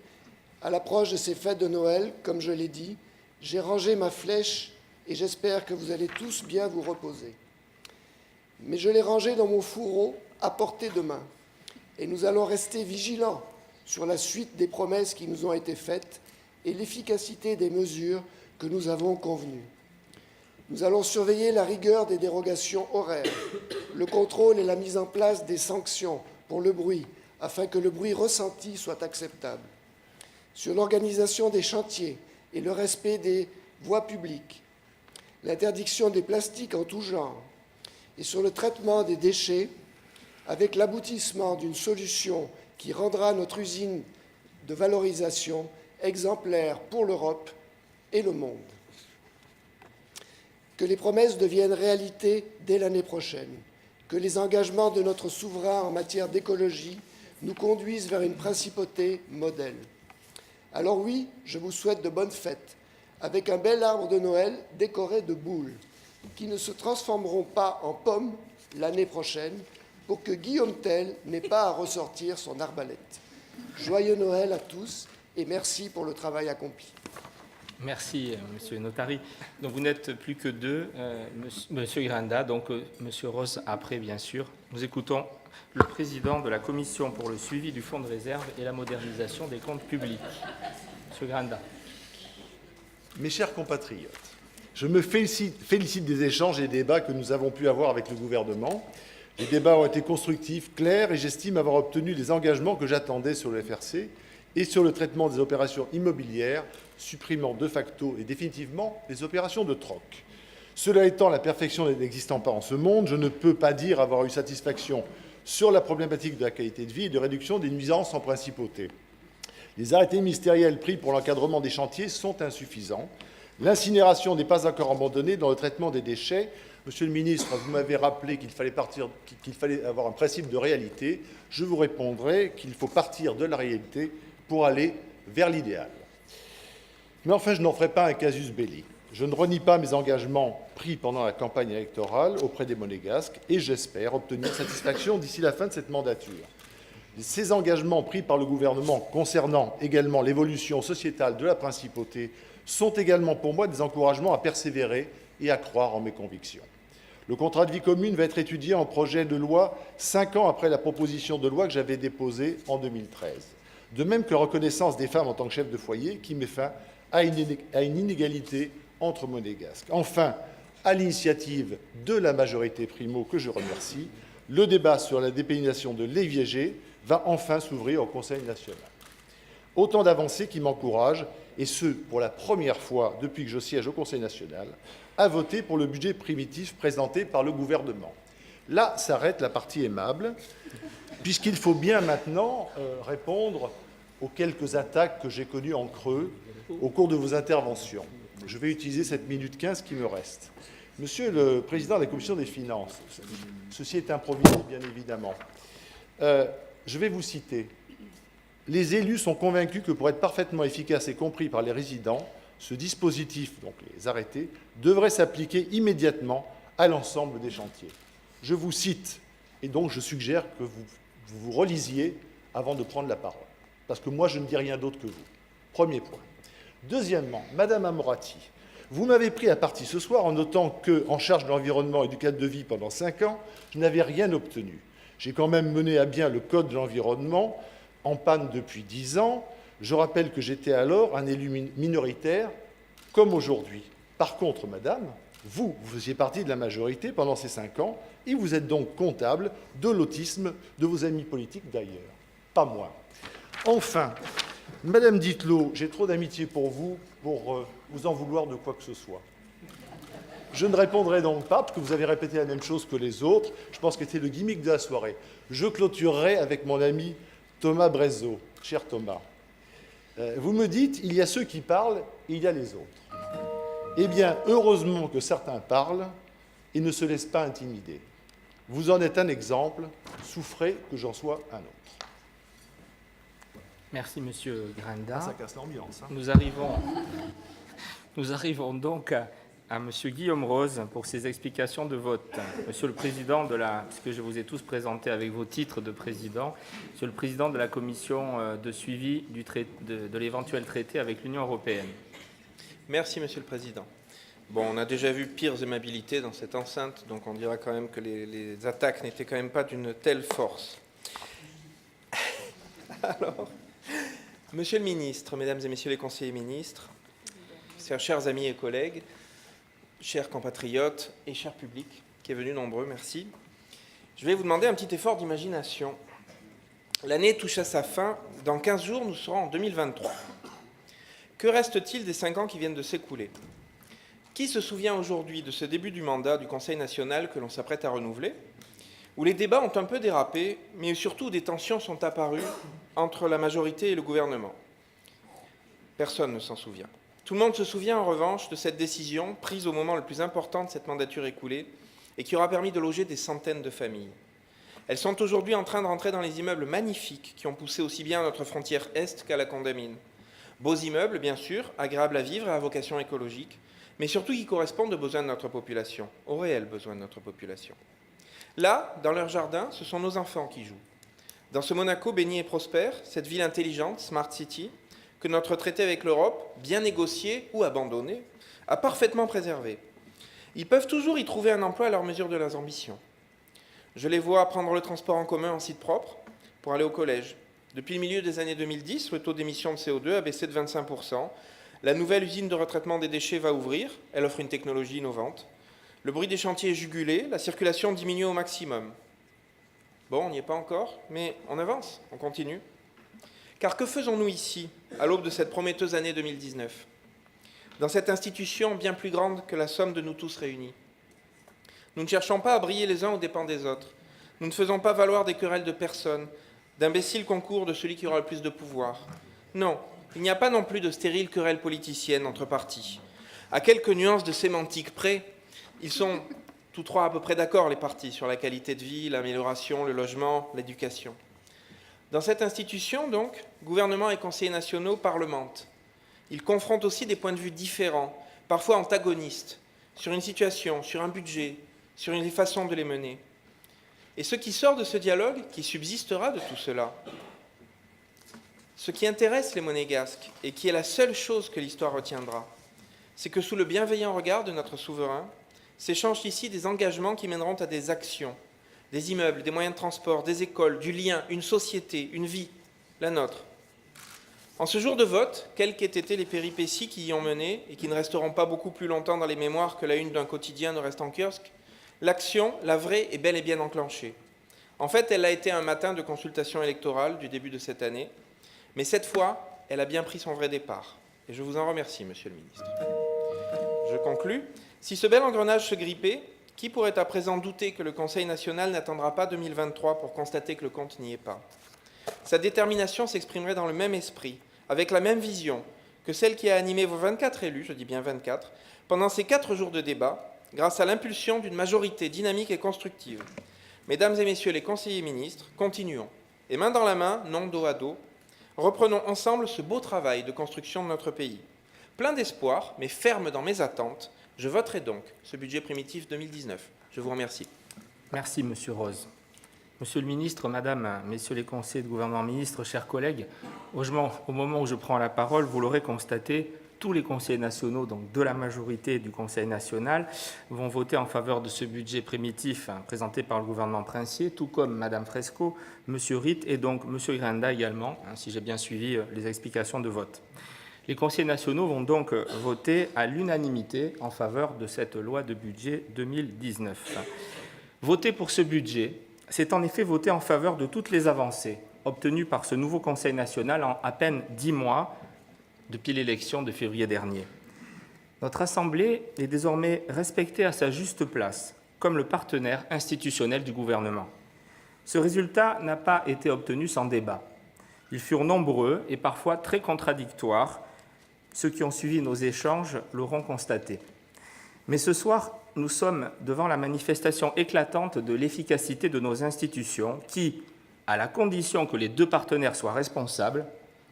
À l'approche de ces fêtes de Noël, comme je l'ai dit, j'ai rangé ma flèche et j'espère que vous allez tous bien vous reposer. Mais je l'ai rangée dans mon fourreau à portée de main. Et nous allons rester vigilants sur la suite des promesses qui nous ont été faites et l'efficacité des mesures que nous avons convenues. Nous allons surveiller la rigueur des dérogations horaires, le contrôle et la mise en place des sanctions pour le bruit, afin que le bruit ressenti soit acceptable. Sur l'organisation des chantiers et le respect des voies publiques, l'interdiction des plastiques en tout genre, et sur le traitement des déchets, avec l'aboutissement d'une solution qui rendra notre usine de valorisation exemplaire pour l'Europe et le monde. Que les promesses deviennent réalité dès l'année prochaine, que les engagements de notre souverain en matière d'écologie nous conduisent vers une principauté modèle. Alors oui, je vous souhaite de bonnes fêtes, avec un bel arbre de Noël décoré de boules, qui ne se transformeront pas en pommes l'année prochaine, pour que Guillaume Tell n'ait pas à ressortir son arbalète. Joyeux Noël à tous et merci pour le travail accompli. Merci, Monsieur Notari. Donc vous n'êtes plus que 2, Monsieur Granda, donc Monsieur Rose après, bien sûr. Nous écoutons le président de la Commission pour le suivi du Fonds de réserve et la modernisation des comptes publics. Monsieur Granda. Mes chers compatriotes, je me félicite des échanges et des débats que nous avons pu avoir avec le gouvernement. Les débats ont été constructifs, clairs, et j'estime avoir obtenu les engagements que j'attendais sur le FRC et sur le traitement des opérations immobilières, supprimant de facto et définitivement les opérations de troc. Cela étant, la perfection n'existant pas en ce monde, je ne peux pas dire avoir eu satisfaction sur la problématique de la qualité de vie et de réduction des nuisances en principauté. Les arrêtés ministériels pris pour l'encadrement des chantiers sont insuffisants. L'incinération n'est pas encore abandonnée dans le traitement des déchets. Monsieur le ministre, vous m'avez rappelé qu'il fallait avoir un principe de réalité. Je vous répondrai qu'il faut partir de la réalité pour aller vers l'idéal. Mais enfin, je n'en ferai pas un casus belli. Je ne renie pas mes engagements pris pendant la campagne électorale auprès des Monégasques et j'espère obtenir satisfaction d'ici la fin de cette mandature. Ces engagements pris par le gouvernement concernant également l'évolution sociétale de la principauté sont également pour moi des encouragements à persévérer et à croire en mes convictions. Le contrat de vie commune va être étudié en projet de loi 5 ans après la proposition de loi que j'avais déposée en 2013. De même que la reconnaissance des femmes en tant que chefs de foyer qui met fin à une inégalité entre monégasques. Enfin, à l'initiative de la majorité primo que je remercie, le débat sur la dépénalisation de l'IVG va enfin s'ouvrir au Conseil national. Autant d'avancées qui m'encouragent et ce, pour la première fois depuis que je siège au Conseil national, à voter pour le budget primitif présenté par le gouvernement. Là s'arrête la partie aimable, puisqu'il faut bien maintenant répondre aux quelques attaques que j'ai connues en creux au cours de vos interventions. Je vais utiliser cette minute 15 qui me reste. Monsieur le Président de la Commission des Finances, ceci est improvisé, bien évidemment. Je vais vous citer. Les élus sont convaincus que pour être parfaitement efficace et compris par les résidents, ce dispositif, donc les arrêtés, devrait s'appliquer immédiatement à l'ensemble des chantiers. Je vous cite, et donc je suggère que vous relisiez avant de prendre la parole, parce que moi je ne dis rien d'autre que vous. Premier point. Deuxièmement, Madame Amorati, vous m'avez pris à partie ce soir en notant que, en charge de l'environnement et du cadre de vie pendant 5 ans, je n'avais rien obtenu. J'ai quand même mené à bien le Code de l'environnement, en panne depuis 10 ans. Je rappelle que j'étais alors un élu minoritaire, comme aujourd'hui. Par contre, Madame, vous faisiez partie de la majorité pendant ces 5 ans, et vous êtes donc comptable de l'autisme de vos amis politiques d'ailleurs. Pas moi. Enfin, Madame Dittelot, j'ai trop d'amitié pour vous en vouloir de quoi que ce soit. Je ne répondrai donc pas, parce que vous avez répété la même chose que les autres. Je pense que c'était le gimmick de la soirée. Je clôturerai avec mon ami Thomas Brezzo. Cher Thomas, vous me dites, il y a ceux qui parlent et il y a les autres. Eh bien, heureusement que certains parlent et ne se laissent pas intimider. Vous en êtes un exemple, souffrez que j'en sois un autre. Merci, Monsieur Grinda. Ça casse l'ambiance. Hein. Nous arrivons donc à Monsieur Guillaume Rose pour ses explications de vote. Monsieur le Président puisque je vous ai tous présenté avec vos titres de Président, Monsieur le Président de la Commission de suivi de l'éventuel traité avec l'Union européenne. Merci, Monsieur le Président. Bon, on a déjà vu pires aimabilités dans cette enceinte, donc on dira quand même que les attaques n'étaient quand même pas d'une telle force. Alors, Monsieur le Ministre, Mesdames et Messieurs les conseillers ministres, chers amis et collègues, chers compatriotes et cher public, qui est venu nombreux, merci. Je vais vous demander un petit effort d'imagination. L'année touche à sa fin. Dans 15 jours, nous serons en 2023. Que reste-t-il des 5 ans qui viennent de s'écouler? Qui se souvient aujourd'hui de ce début du mandat du Conseil national que l'on s'apprête à renouveler, où les débats ont un peu dérapé, mais surtout où des tensions sont apparues entre la majorité et le gouvernement? Personne ne s'en souvient. Tout le monde se souvient en revanche de cette décision prise au moment le plus important de cette mandature écoulée et qui aura permis de loger des centaines de familles. Elles sont aujourd'hui en train de rentrer dans les immeubles magnifiques qui ont poussé aussi bien à notre frontière est qu'à la Condamine. Beaux immeubles, bien sûr, agréables à vivre et à vocation écologique, mais surtout qui correspondent aux besoins de notre population, aux réels besoins de notre population. Là, dans leur jardin, ce sont nos enfants qui jouent. Dans ce Monaco béni et prospère, cette ville intelligente, Smart City, que notre traité avec l'Europe, bien négocié ou abandonné, a parfaitement préservé. Ils peuvent toujours y trouver un emploi à leur mesure de leurs ambitions. Je les vois prendre le transport en commun en site propre pour aller au collège. Depuis le milieu des années 2010, le taux d'émission de CO2 a baissé de 25%. La nouvelle usine de retraitement des déchets va ouvrir. Elle offre une technologie innovante. Le bruit des chantiers est jugulé, la circulation diminue au maximum. Bon, on n'y est pas encore, mais on avance, on continue. Car que faisons-nous ici, à l'aube de cette prometteuse année 2019, dans cette institution bien plus grande que la somme de nous tous réunis? Nous ne cherchons pas à briller les uns aux dépens des autres. Nous ne faisons pas valoir des querelles de personnes, d'imbéciles concours de celui qui aura le plus de pouvoir. Non, il n'y a pas non plus de stériles querelles politiciennes entre partis. À quelques nuances de sémantique près, ils sont tous trois à peu près d'accord, les partis, sur la qualité de vie, l'amélioration, le logement, l'éducation. Dans cette institution, donc, gouvernement et conseillers nationaux parlementent. Ils confrontent aussi des points de vue différents, parfois antagonistes, sur une situation, sur un budget, sur les façons de les mener. Et ce qui sort de ce dialogue, qui subsistera de tout cela, ce qui intéresse les Monégasques, et qui est la seule chose que l'histoire retiendra, c'est que sous le bienveillant regard de notre souverain, s'échangent ici des engagements qui mèneront à des actions, des immeubles, des moyens de transport, des écoles, du lien, une société, une vie, la nôtre. En ce jour de vote, quelles qu'aient été les péripéties qui y ont mené, et qui ne resteront pas beaucoup plus longtemps dans les mémoires que la une d'un quotidien ne reste en kiosque, l'action, la vraie, est bel et bien enclenchée. En fait, elle a été un matin de consultation électorale du début de cette année, mais cette fois, elle a bien pris son vrai départ. Et je vous en remercie, Monsieur le ministre. Je conclus. Si ce bel engrenage se grippait, qui pourrait à présent douter que le Conseil national n'attendra pas 2023 pour constater que le compte n'y est pas? Sa détermination s'exprimerait dans le même esprit, avec la même vision que celle qui a animé vos 24 élus, je dis bien 24, pendant ces 4 jours de débat, grâce à l'impulsion d'une majorité dynamique et constructive. Mesdames et messieurs les conseillers ministres, continuons. Et main dans la main, non dos à dos, reprenons ensemble ce beau travail de construction de notre pays. Plein d'espoir, mais ferme dans mes attentes, je voterai donc ce budget primitif 2019. Je vous remercie. Merci, Monsieur Rose. Monsieur le ministre, Madame, Messieurs les conseillers de gouvernement ministres, chers collègues, au moment où je prends la parole, vous l'aurez constaté, tous les conseillers nationaux, donc de la majorité du Conseil national, vont voter en faveur de ce budget primitif présenté par le gouvernement princier, tout comme Madame Fresco, Monsieur Ritt et donc Monsieur Granda également, si j'ai bien suivi les explications de vote. Les conseillers nationaux vont donc voter à l'unanimité en faveur de cette loi de budget 2019. Voter pour ce budget, c'est en effet voter en faveur de toutes les avancées obtenues par ce nouveau Conseil national en à peine 10 mois depuis l'élection de février dernier. Notre Assemblée est désormais respectée à sa juste place, comme le partenaire institutionnel du gouvernement. Ce résultat n'a pas été obtenu sans débat. Ils furent nombreux et parfois très contradictoires. Ceux qui ont suivi nos échanges l'auront constaté. Mais ce soir, nous sommes devant la manifestation éclatante de l'efficacité de nos institutions qui, à la condition que les deux partenaires soient responsables,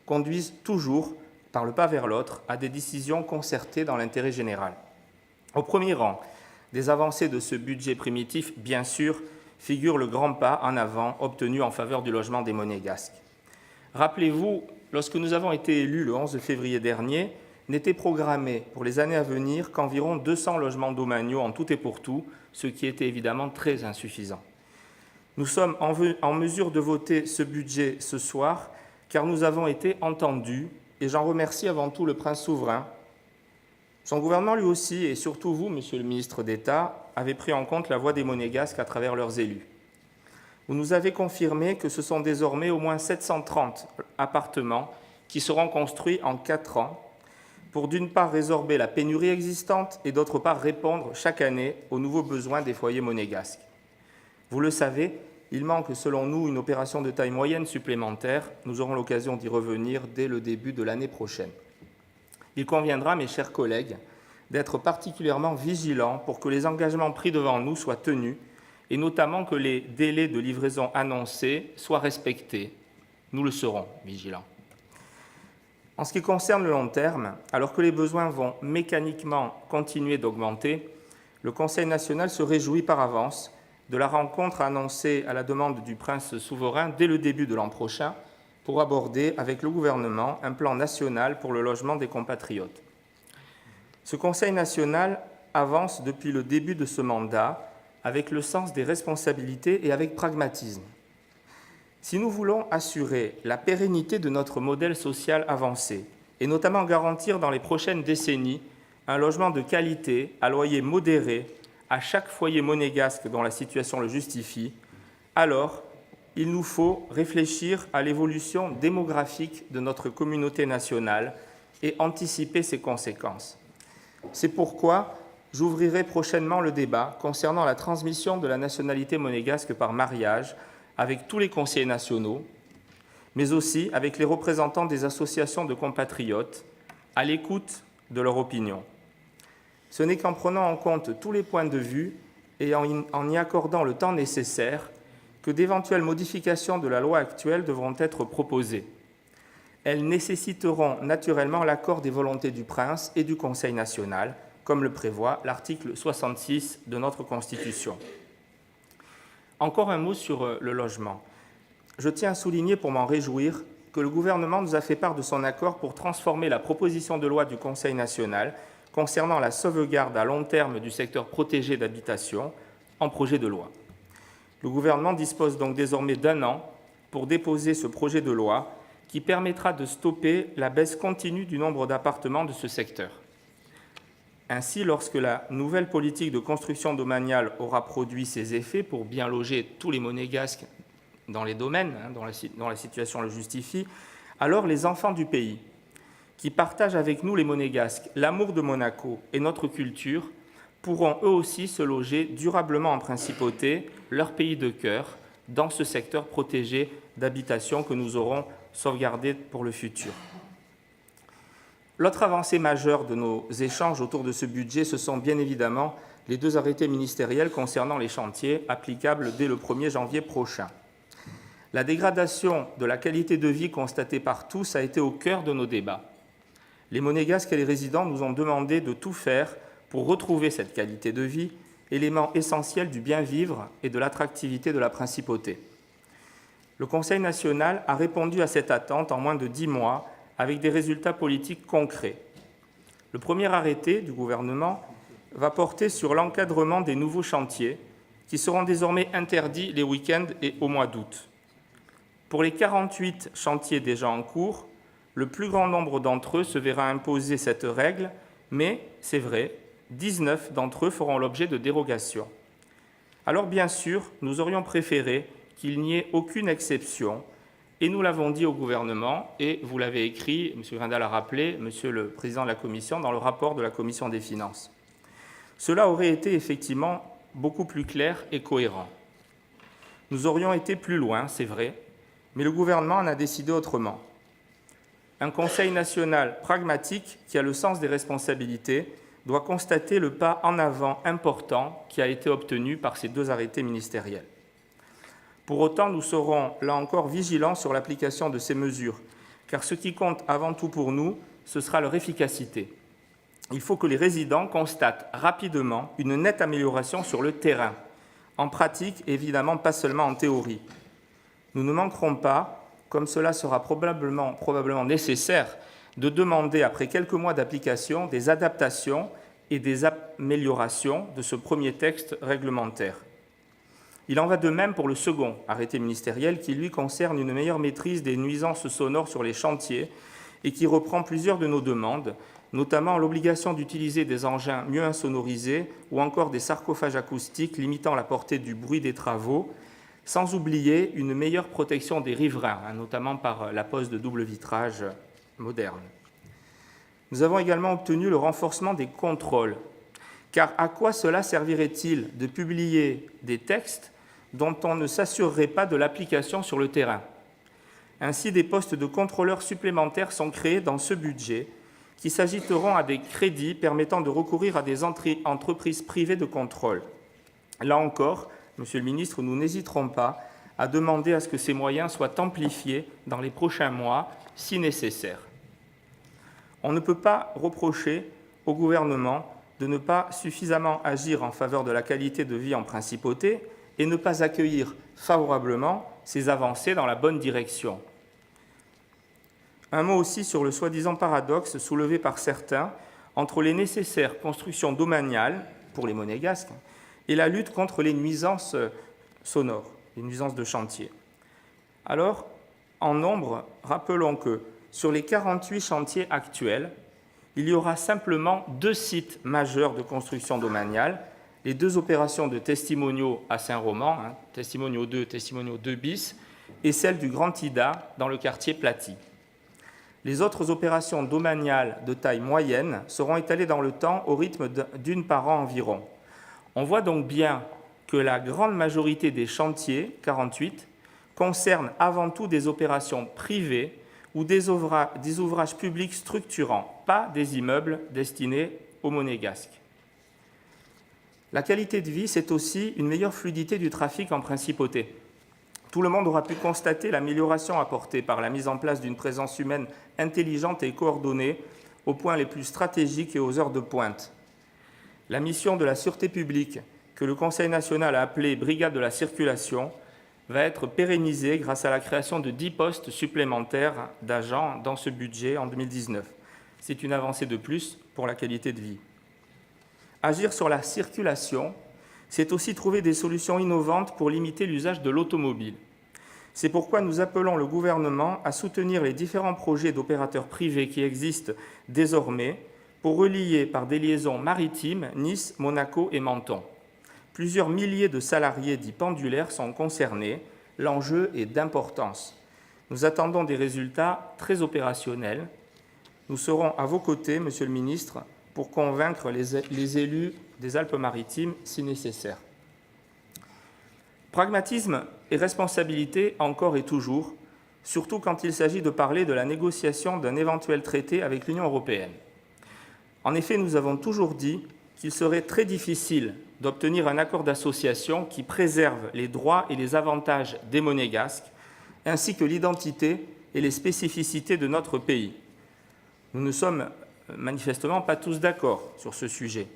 conduisent toujours, par le pas vers l'autre, à des décisions concertées dans l'intérêt général. Au premier rang des avancées de ce budget primitif, bien sûr, figure le grand pas en avant obtenu en faveur du logement des Monégasques. Rappelez-vous, lorsque nous avons été élus le 11 février dernier, n'était programmé pour les années à venir qu'environ 200 logements domaniaux en tout et pour tout, ce qui était évidemment très insuffisant. Nous sommes en mesure de voter ce budget ce soir car nous avons été entendus et j'en remercie avant tout le prince souverain. Son gouvernement lui aussi et surtout vous, Monsieur le ministre d'État, avez pris en compte la voix des Monégasques à travers leurs élus. Vous nous avez confirmé que ce sont désormais au moins 730 appartements qui seront construits en 4 ans pour d'une part résorber la pénurie existante et d'autre part répondre chaque année aux nouveaux besoins des foyers monégasques. Vous le savez, il manque selon nous une opération de taille moyenne supplémentaire. Nous aurons l'occasion d'y revenir dès le début de l'année prochaine. Il conviendra, mes chers collègues, d'être particulièrement vigilants pour que les engagements pris devant nous soient tenus et notamment que les délais de livraison annoncés soient respectés. Nous le serons vigilants. En ce qui concerne le long terme, alors que les besoins vont mécaniquement continuer d'augmenter, le Conseil national se réjouit par avance de la rencontre annoncée à la demande du prince souverain dès le début de l'an prochain pour aborder avec le gouvernement un plan national pour le logement des compatriotes. Ce Conseil national avance depuis le début de ce mandat avec le sens des responsabilités et avec pragmatisme. Si nous voulons assurer la pérennité de notre modèle social avancé, et notamment garantir dans les prochaines décennies un logement de qualité, à loyer modéré, à chaque foyer monégasque dont la situation le justifie, alors il nous faut réfléchir à l'évolution démographique de notre communauté nationale et anticiper ses conséquences. C'est pourquoi j'ouvrirai prochainement le débat concernant la transmission de la nationalité monégasque par mariage avec tous les conseillers nationaux, mais aussi avec les représentants des associations de compatriotes, à l'écoute de leur opinion. Ce n'est qu'en prenant en compte tous les points de vue et en y accordant le temps nécessaire que d'éventuelles modifications de la loi actuelle devront être proposées. Elles nécessiteront naturellement l'accord des volontés du prince et du Conseil national, comme le prévoit l'article 66 de notre Constitution. Encore un mot sur le logement. Je tiens à souligner pour m'en réjouir que le gouvernement nous a fait part de son accord pour transformer la proposition de loi du Conseil national concernant la sauvegarde à long terme du secteur protégé d'habitation en projet de loi. Le gouvernement dispose donc désormais d'1 an pour déposer ce projet de loi qui permettra de stopper la baisse continue du nombre d'appartements de ce secteur. Ainsi, lorsque la nouvelle politique de construction domaniale aura produit ses effets pour bien loger tous les monégasques dans les domaines dont la situation le justifie, alors les enfants du pays qui partagent avec nous les Monégasques l'amour de Monaco et notre culture pourront eux aussi se loger durablement en principauté, leur pays de cœur, dans ce secteur protégé d'habitation que nous aurons sauvegardé pour le futur. L'autre avancée majeure de nos échanges autour de ce budget, ce sont bien évidemment les 2 arrêtés ministériels concernant les chantiers applicables dès le 1er janvier prochain. La dégradation de la qualité de vie constatée par tous a été au cœur de nos débats. Les Monégasques et les résidents nous ont demandé de tout faire pour retrouver cette qualité de vie, élément essentiel du bien-vivre et de l'attractivité de la principauté. Le Conseil national a répondu à cette attente en moins de 10 mois avec des résultats politiques concrets. Le premier arrêté du gouvernement va porter sur l'encadrement des nouveaux chantiers qui seront désormais interdits les week-ends et au mois d'août. Pour les 48 chantiers déjà en cours, le plus grand nombre d'entre eux se verra imposer cette règle, mais, c'est vrai, 19 d'entre eux feront l'objet de dérogations. Alors bien sûr, nous aurions préféré qu'il n'y ait aucune exception, et nous l'avons dit au gouvernement, et vous l'avez écrit, M. Grindal l'a rappelé, Monsieur le Président de la Commission, dans le rapport de la Commission des Finances. Cela aurait été effectivement beaucoup plus clair et cohérent. Nous aurions été plus loin, c'est vrai, mais le gouvernement en a décidé autrement. Un Conseil national pragmatique qui a le sens des responsabilités doit constater le pas en avant important qui a été obtenu par ces 2 arrêtés ministériels. Pour autant, nous serons là encore vigilants sur l'application de ces mesures, car ce qui compte avant tout pour nous, ce sera leur efficacité. Il faut que les résidents constatent rapidement une nette amélioration sur le terrain, en pratique, évidemment pas seulement en théorie. Nous ne manquerons pas, comme cela sera probablement nécessaire, de demander, après quelques mois d'application, des adaptations et des améliorations de ce premier texte réglementaire. Il en va de même pour le second arrêté ministériel qui, lui, concerne une meilleure maîtrise des nuisances sonores sur les chantiers et qui reprend plusieurs de nos demandes, notamment l'obligation d'utiliser des engins mieux insonorisés ou encore des sarcophages acoustiques limitant la portée du bruit des travaux, sans oublier une meilleure protection des riverains, notamment par la pose de double vitrage moderne. Nous avons également obtenu le renforcement des contrôles, car à quoi cela servirait-il de publier des textes dont on ne s'assurerait pas de l'application sur le terrain? Ainsi, des postes de contrôleurs supplémentaires sont créés dans ce budget qui s'ajouteront à des crédits permettant de recourir à des entreprises privées de contrôle. Là encore, Monsieur le ministre, nous n'hésiterons pas à demander à ce que ces moyens soient amplifiés dans les prochains mois, si nécessaire. On ne peut pas reprocher au gouvernement de ne pas suffisamment agir en faveur de la qualité de vie en principauté et ne pas accueillir favorablement ces avancées dans la bonne direction. Un mot aussi sur le soi-disant paradoxe soulevé par certains entre les nécessaires constructions domaniales pour les Monégasques et la lutte contre les nuisances sonores, les nuisances de chantier. Alors, en nombre, rappelons que sur les 48 chantiers actuels, il y aura simplement 2 sites majeurs de construction domaniale, les 2 opérations de Testimonio à Saint-Roman, Testimonio 2, Testimonio 2 bis, et celle du Grand Ida dans le quartier Platy. Les autres opérations domaniales de taille moyenne seront étalées dans le temps au rythme d'une par an environ. On voit donc bien que la grande majorité des chantiers, 48, concernent avant tout des opérations privées ou des ouvrages publics structurants, pas des immeubles destinés aux Monégasques. La qualité de vie, c'est aussi une meilleure fluidité du trafic en principauté. Tout le monde aura pu constater l'amélioration apportée par la mise en place d'une présence humaine intelligente et coordonnée aux points les plus stratégiques et aux heures de pointe. La mission de la sûreté publique, que le Conseil national a appelée Brigade de la circulation, va être pérennisée grâce à la création de 10 postes supplémentaires d'agents dans ce budget en 2019. C'est une avancée de plus pour la qualité de vie. Agir sur la circulation, c'est aussi trouver des solutions innovantes pour limiter l'usage de l'automobile. C'est pourquoi nous appelons le gouvernement à soutenir les différents projets d'opérateurs privés qui existent désormais pour relier par des liaisons maritimes Nice, Monaco et Menton. Plusieurs milliers de salariés dits pendulaires sont concernés. L'enjeu est d'importance. Nous attendons des résultats très opérationnels Nous serons à vos côtés, Monsieur le ministre, pour convaincre les élus des Alpes-Maritimes si nécessaire. Pragmatisme et responsabilité encore et toujours, surtout quand il s'agit de parler de la négociation d'un éventuel traité avec l'Union européenne. En effet, nous avons toujours dit qu'il serait très difficile d'obtenir un accord d'association qui préserve les droits et les avantages des Monégasques, ainsi que l'identité et les spécificités de notre pays. Nous ne sommes manifestement pas tous d'accord sur ce sujet.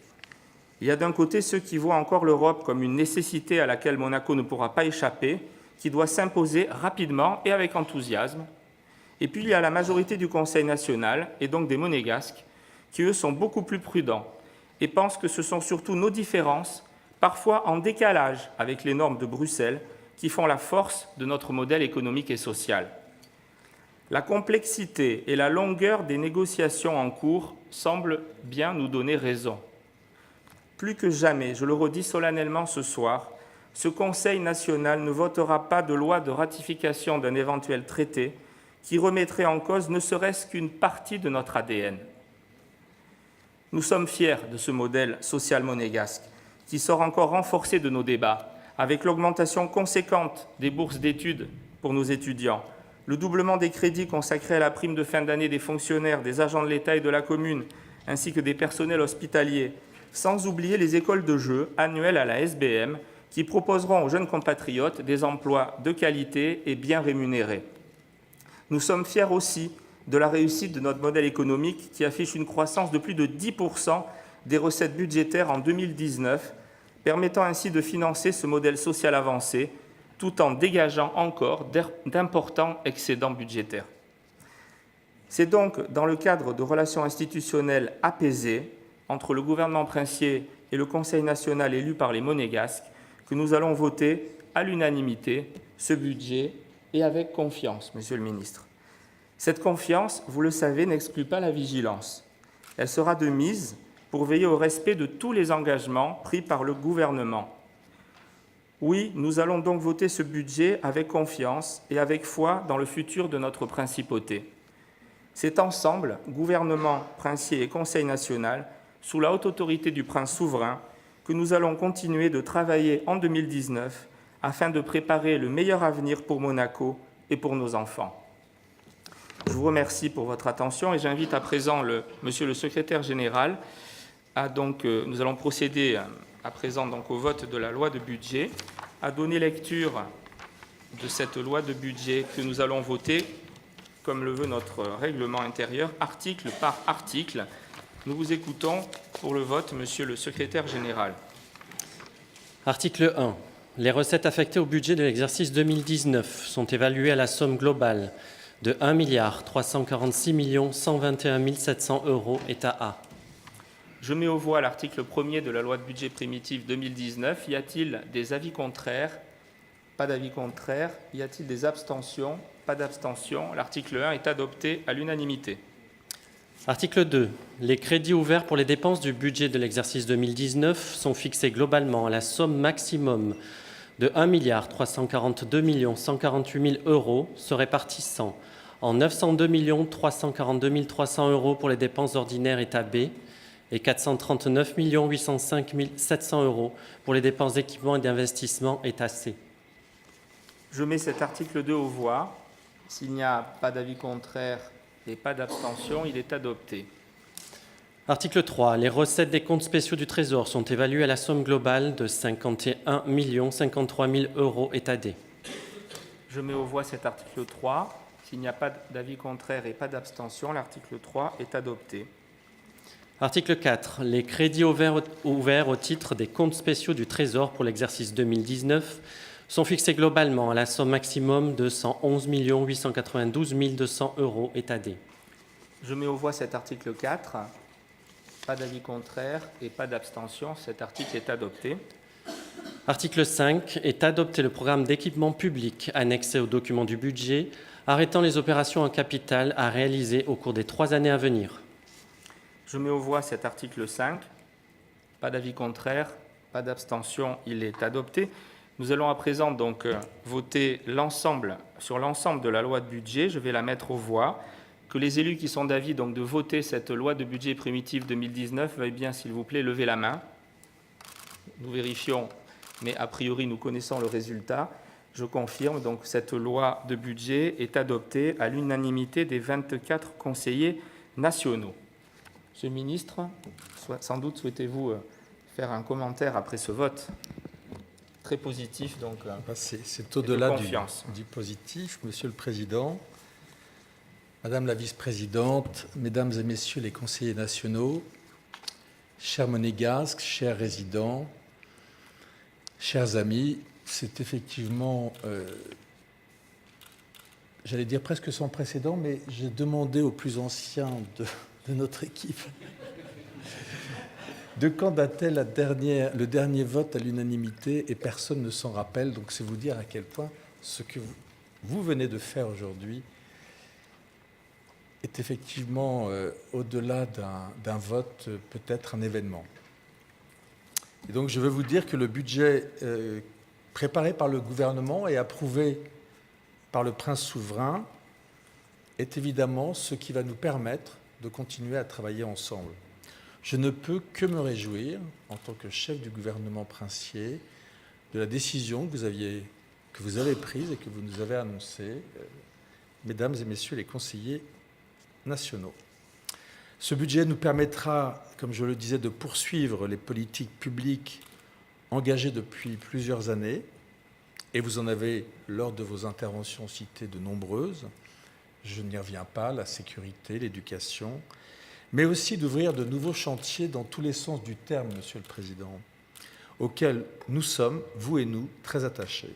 Il y a d'un côté ceux qui voient encore l'Europe comme une nécessité à laquelle Monaco ne pourra pas échapper, qui doit s'imposer rapidement et avec enthousiasme. Et puis il y a la majorité du Conseil national, et donc des Monégasques, qui eux sont beaucoup plus prudents et pensent que ce sont surtout nos différences, parfois en décalage avec les normes de Bruxelles, qui font la force de notre modèle économique et social. La complexité et la longueur des négociations en cours semblent bien nous donner raison. Plus que jamais, je le redis solennellement ce soir, ce Conseil national ne votera pas de loi de ratification d'un éventuel traité qui remettrait en cause ne serait-ce qu'une partie de notre ADN. Nous sommes fiers de ce modèle social monégasque qui sort encore renforcé de nos débats avec l'augmentation conséquente des bourses d'études pour nos étudiants, le doublement des crédits consacrés à la prime de fin d'année des fonctionnaires, des agents de l'État et de la commune, ainsi que des personnels hospitaliers, sans oublier les écoles de jeu annuelles à la SBM qui proposeront aux jeunes compatriotes des emplois de qualité et bien rémunérés. Nous sommes fiers aussi de la réussite de notre modèle économique qui affiche une croissance de plus de 10% des recettes budgétaires en 2019, permettant ainsi de financer ce modèle social avancé, tout en dégageant encore d'importants excédents budgétaires. C'est donc dans le cadre de relations institutionnelles apaisées entre le gouvernement princier et le Conseil national élu par les Monégasques que nous allons voter à l'unanimité ce budget et avec confiance, Monsieur le ministre. Cette confiance, vous le savez, n'exclut pas la vigilance. Elle sera de mise pour veiller au respect de tous les engagements pris par le gouvernement. Oui, nous allons donc voter ce budget avec confiance et avec foi dans le futur de notre principauté. C'est ensemble, gouvernement, princier et Conseil national, sous la haute autorité du prince souverain, que nous allons continuer de travailler en 2019 afin de préparer le meilleur avenir pour Monaco et pour nos enfants. Je vous remercie pour votre attention et j'invite à présent Monsieur le secrétaire général nous allons procéder à présent au vote de la loi de budget, à donner lecture de cette loi de budget que nous allons voter, comme le veut notre règlement intérieur, article par article. Nous vous écoutons pour le vote, Monsieur le secrétaire général. Article 1. Les recettes affectées au budget de l'exercice 2019 sont évaluées à la somme globale de 1 346 121 700 € État A. Je mets aux voix l'article 1er de la loi de budget primitif 2019. Y a-t-il des avis contraires? Pas d'avis contraires. Y a-t-il des abstentions? Pas d'abstention. L'article 1 est adopté à l'unanimité. Article 2. Les crédits ouverts pour les dépenses du budget de l'exercice 2019 sont fixés globalement à la somme maximum de 1 342 148 000 € se répartissant en 902 342 300 € pour les dépenses ordinaires État B et 439 805 700 € pour les dépenses d'équipement et d'investissement État C. Je mets cet article 2 aux voix. S'il n'y a pas d'avis contraire et pas d'abstention, il est adopté. Article 3. Les recettes des comptes spéciaux du Trésor sont évaluées à la somme globale de 51 053 000 € État D. Je mets aux voix cet article 3. S'il n'y a pas d'avis contraire et pas d'abstention, l'article 3 est adopté. Article 4. Les crédits ouverts au titre des comptes spéciaux du Trésor pour l'exercice 2019 sont fixés globalement à la somme maximum de 111 892 200 € État D. Je mets aux voix cet article 4. Pas d'avis contraire et pas d'abstention. Cet article est adopté. Article 5. Est adopté le programme d'équipement public annexé au document du budget, arrêtant les opérations en capital à réaliser au cours des 3 années à venir. Je mets aux voix cet article 5. Pas d'avis contraire, pas d'abstention, il est adopté. Nous allons à présent voter sur l'ensemble de la loi de budget. Je vais la mettre aux voix. que les élus qui sont d'avis donc de voter cette loi de budget primitif 2019 veuillent bien, s'il vous plaît, lever la main. Nous vérifions, mais a priori, nous connaissons le résultat. Je confirme, donc cette loi de budget est adoptée à l'unanimité des 24 conseillers nationaux. Monsieur le ministre, sans doute souhaitez-vous faire un commentaire après ce vote très positif. Donc, c'est au-delà du positif, Monsieur le Président. Madame la vice-présidente, Mesdames et Messieurs les conseillers nationaux, chers monégasques, chers résidents, chers amis, c'est effectivement, j'allais dire presque sans précédent, mais j'ai demandé aux plus anciens de notre équipe de quand datait le dernier vote à l'unanimité et personne ne s'en rappelle. Donc c'est vous dire à quel point ce que vous venez de faire aujourd'hui est effectivement, au-delà d'un vote, peut-être un événement. Et donc je veux vous dire que le budget préparé par le gouvernement et approuvé par le prince souverain est évidemment ce qui va nous permettre de continuer à travailler ensemble. Je ne peux que me réjouir, en tant que chef du gouvernement princier, de la décision que vous avez prise et que vous nous avez annoncée, mesdames et messieurs les conseillers nationaux. Ce budget nous permettra, comme je le disais, de poursuivre les politiques publiques engagées depuis plusieurs années, et vous en avez, lors de vos interventions, cité de nombreuses. Je n'y reviens pas, la sécurité, l'éducation, mais aussi d'ouvrir de nouveaux chantiers dans tous les sens du terme, Monsieur le Président, auxquels nous sommes, vous et nous, très attachés.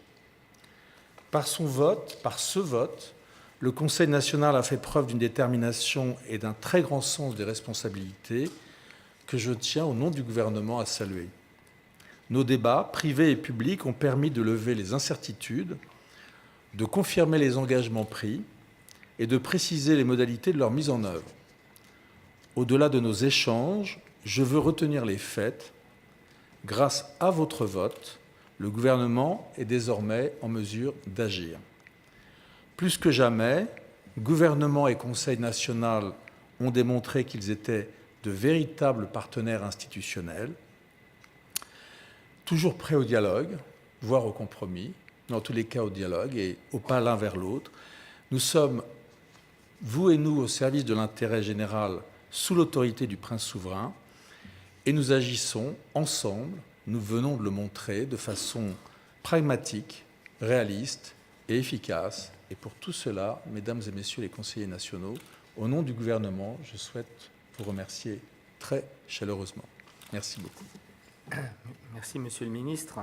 Par ce vote, le Conseil national a fait preuve d'une détermination et d'un très grand sens des responsabilités que je tiens, au nom du gouvernement, à saluer. Nos débats, privés et publics, ont permis de lever les incertitudes, de confirmer les engagements pris et de préciser les modalités de leur mise en œuvre. Au-delà de nos échanges, je veux retenir les faits. Grâce à votre vote, le gouvernement est désormais en mesure d'agir. Plus que jamais, gouvernement et Conseil national ont démontré qu'ils étaient de véritables partenaires institutionnels, toujours prêts au dialogue, voire au compromis, mais en tous les cas au dialogue et au pas l'un vers l'autre. Nous sommes, vous et nous, au service de l'intérêt général, sous l'autorité du prince souverain, et nous agissons ensemble, nous venons de le montrer, de façon pragmatique, réaliste et efficace. Et pour tout cela, mesdames et messieurs les conseillers nationaux, au nom du gouvernement, je souhaite vous remercier très chaleureusement. Merci beaucoup. Merci, Monsieur le Ministre.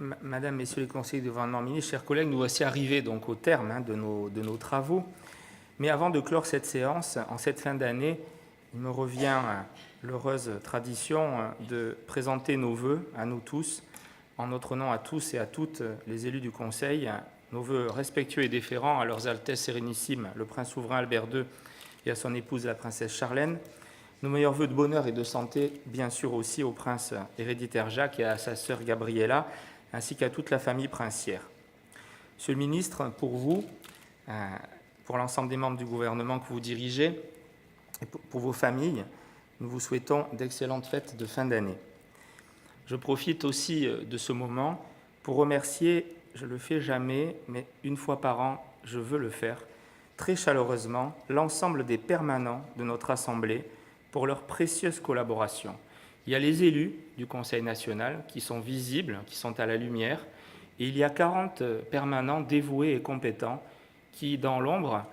Madame, Messieurs les conseillers du gouvernement ministre, chers collègues, nous voici arrivés donc au terme de nos travaux. Mais avant de clore cette séance, en cette fin d'année, il me revient l'heureuse tradition de présenter nos vœux à nous tous, en notre nom à tous et à toutes les élus du Conseil, nos vœux respectueux et déférents à leurs Altesses Sérénissimes, le prince souverain Albert II et à son épouse la princesse Charlène. Nos meilleurs vœux de bonheur et de santé, bien sûr aussi au prince héréditaire Jacques et à sa sœur Gabriella, ainsi qu'à toute la famille princière. Monsieur le ministre, pour vous, pour l'ensemble des membres du gouvernement que vous dirigez, et pour vos familles, nous vous souhaitons d'excellentes fêtes de fin d'année. Je profite aussi de ce moment pour remercier, je ne le fais jamais, mais une fois par an, je veux le faire, très chaleureusement, l'ensemble des permanents de notre Assemblée pour leur précieuse collaboration. Il y a les élus du Conseil national qui sont visibles, qui sont à la lumière, et il y a 40 permanents dévoués et compétents qui, dans l'ombre,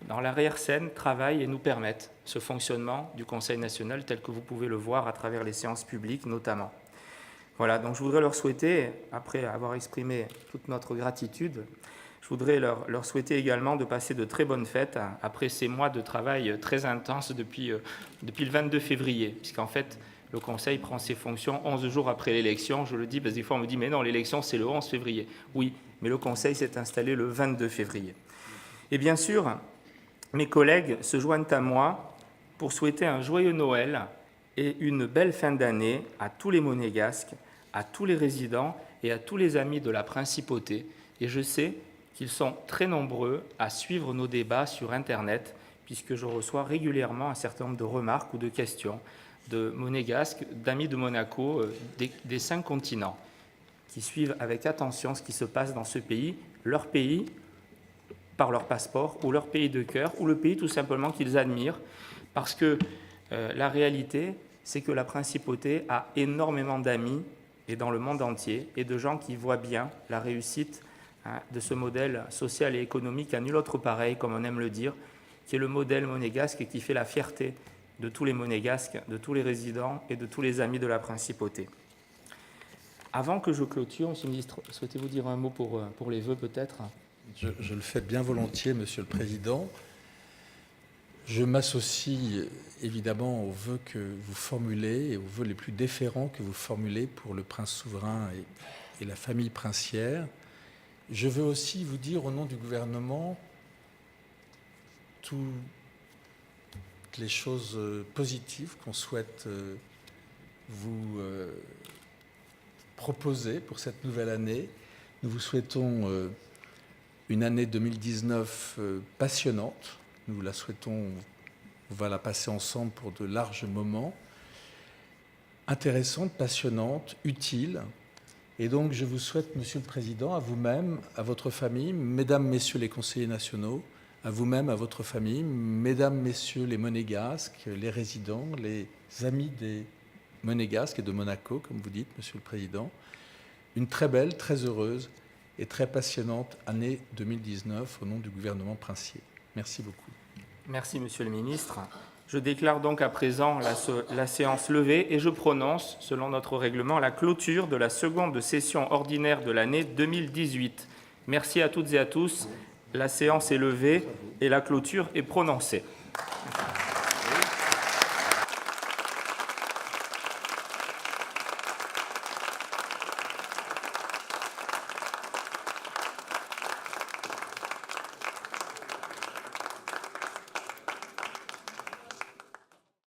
dans l'arrière-scène, travaillent et nous permettent ce fonctionnement du Conseil national tel que vous pouvez le voir à travers les séances publiques notamment. Voilà, donc je voudrais leur souhaiter, après avoir exprimé toute notre gratitude, je voudrais leur souhaiter également de passer de très bonnes fêtes après ces mois de travail très intenses depuis le 22 février, puisqu'en fait, le Conseil prend ses fonctions 11 jours après l'élection. Je le dis parce que des fois on me dit « mais non, l'élection c'est le 11 février ». Oui, mais le Conseil s'est installé le 22 février. Et bien sûr, mes collègues se joignent à moi pour souhaiter un joyeux Noël et une belle fin d'année à tous les Monégasques, à tous les résidents et à tous les amis de la Principauté. Et je sais qu'ils sont très nombreux à suivre nos débats sur Internet, puisque je reçois régulièrement un certain nombre de remarques ou de questions de monégasques, d'amis de Monaco, des 5 continents, qui suivent avec attention ce qui se passe dans ce pays, leur pays par leur passeport, ou leur pays de cœur, ou le pays tout simplement qu'ils admirent, parce que la réalité, c'est que la principauté a énormément d'amis, et dans le monde entier, et de gens qui voient bien la réussite de ce modèle social et économique à nul autre pareil, comme on aime le dire, qui est le modèle monégasque et qui fait la fierté de tous les monégasques, de tous les résidents et de tous les amis de la principauté. Avant que je clôture, Monsieur le ministre, souhaitez-vous dire un mot pour les vœux peut-être ? Je le fais bien volontiers, Monsieur le Président. Je m'associe évidemment aux vœux que vous formulez et aux vœux les plus déférents que vous formulez pour le prince souverain et la famille princière. Je veux aussi vous dire au nom du gouvernement toutes les choses positives qu'on souhaite vous proposer pour cette nouvelle année. Nous vous souhaitons une année 2019 passionnante. Nous la souhaitons, on va la passer ensemble pour de larges moments, intéressante, passionnante, utile. Et donc je vous souhaite, Monsieur le Président, à vous-même, à votre famille, Mesdames, Messieurs les conseillers nationaux, à vous-même, à votre famille, Mesdames, Messieurs les Monégasques, les résidents, les amis des Monégasques et de Monaco, comme vous dites, Monsieur le Président, une très belle, très heureuse et très passionnante année 2019 au nom du gouvernement princier. Merci beaucoup. Merci, Monsieur le Ministre. Je déclare donc à présent la séance levée et je prononce, selon notre règlement, la clôture de la seconde session ordinaire de l'année 2018. Merci à toutes et à tous. La séance est levée et la clôture est prononcée.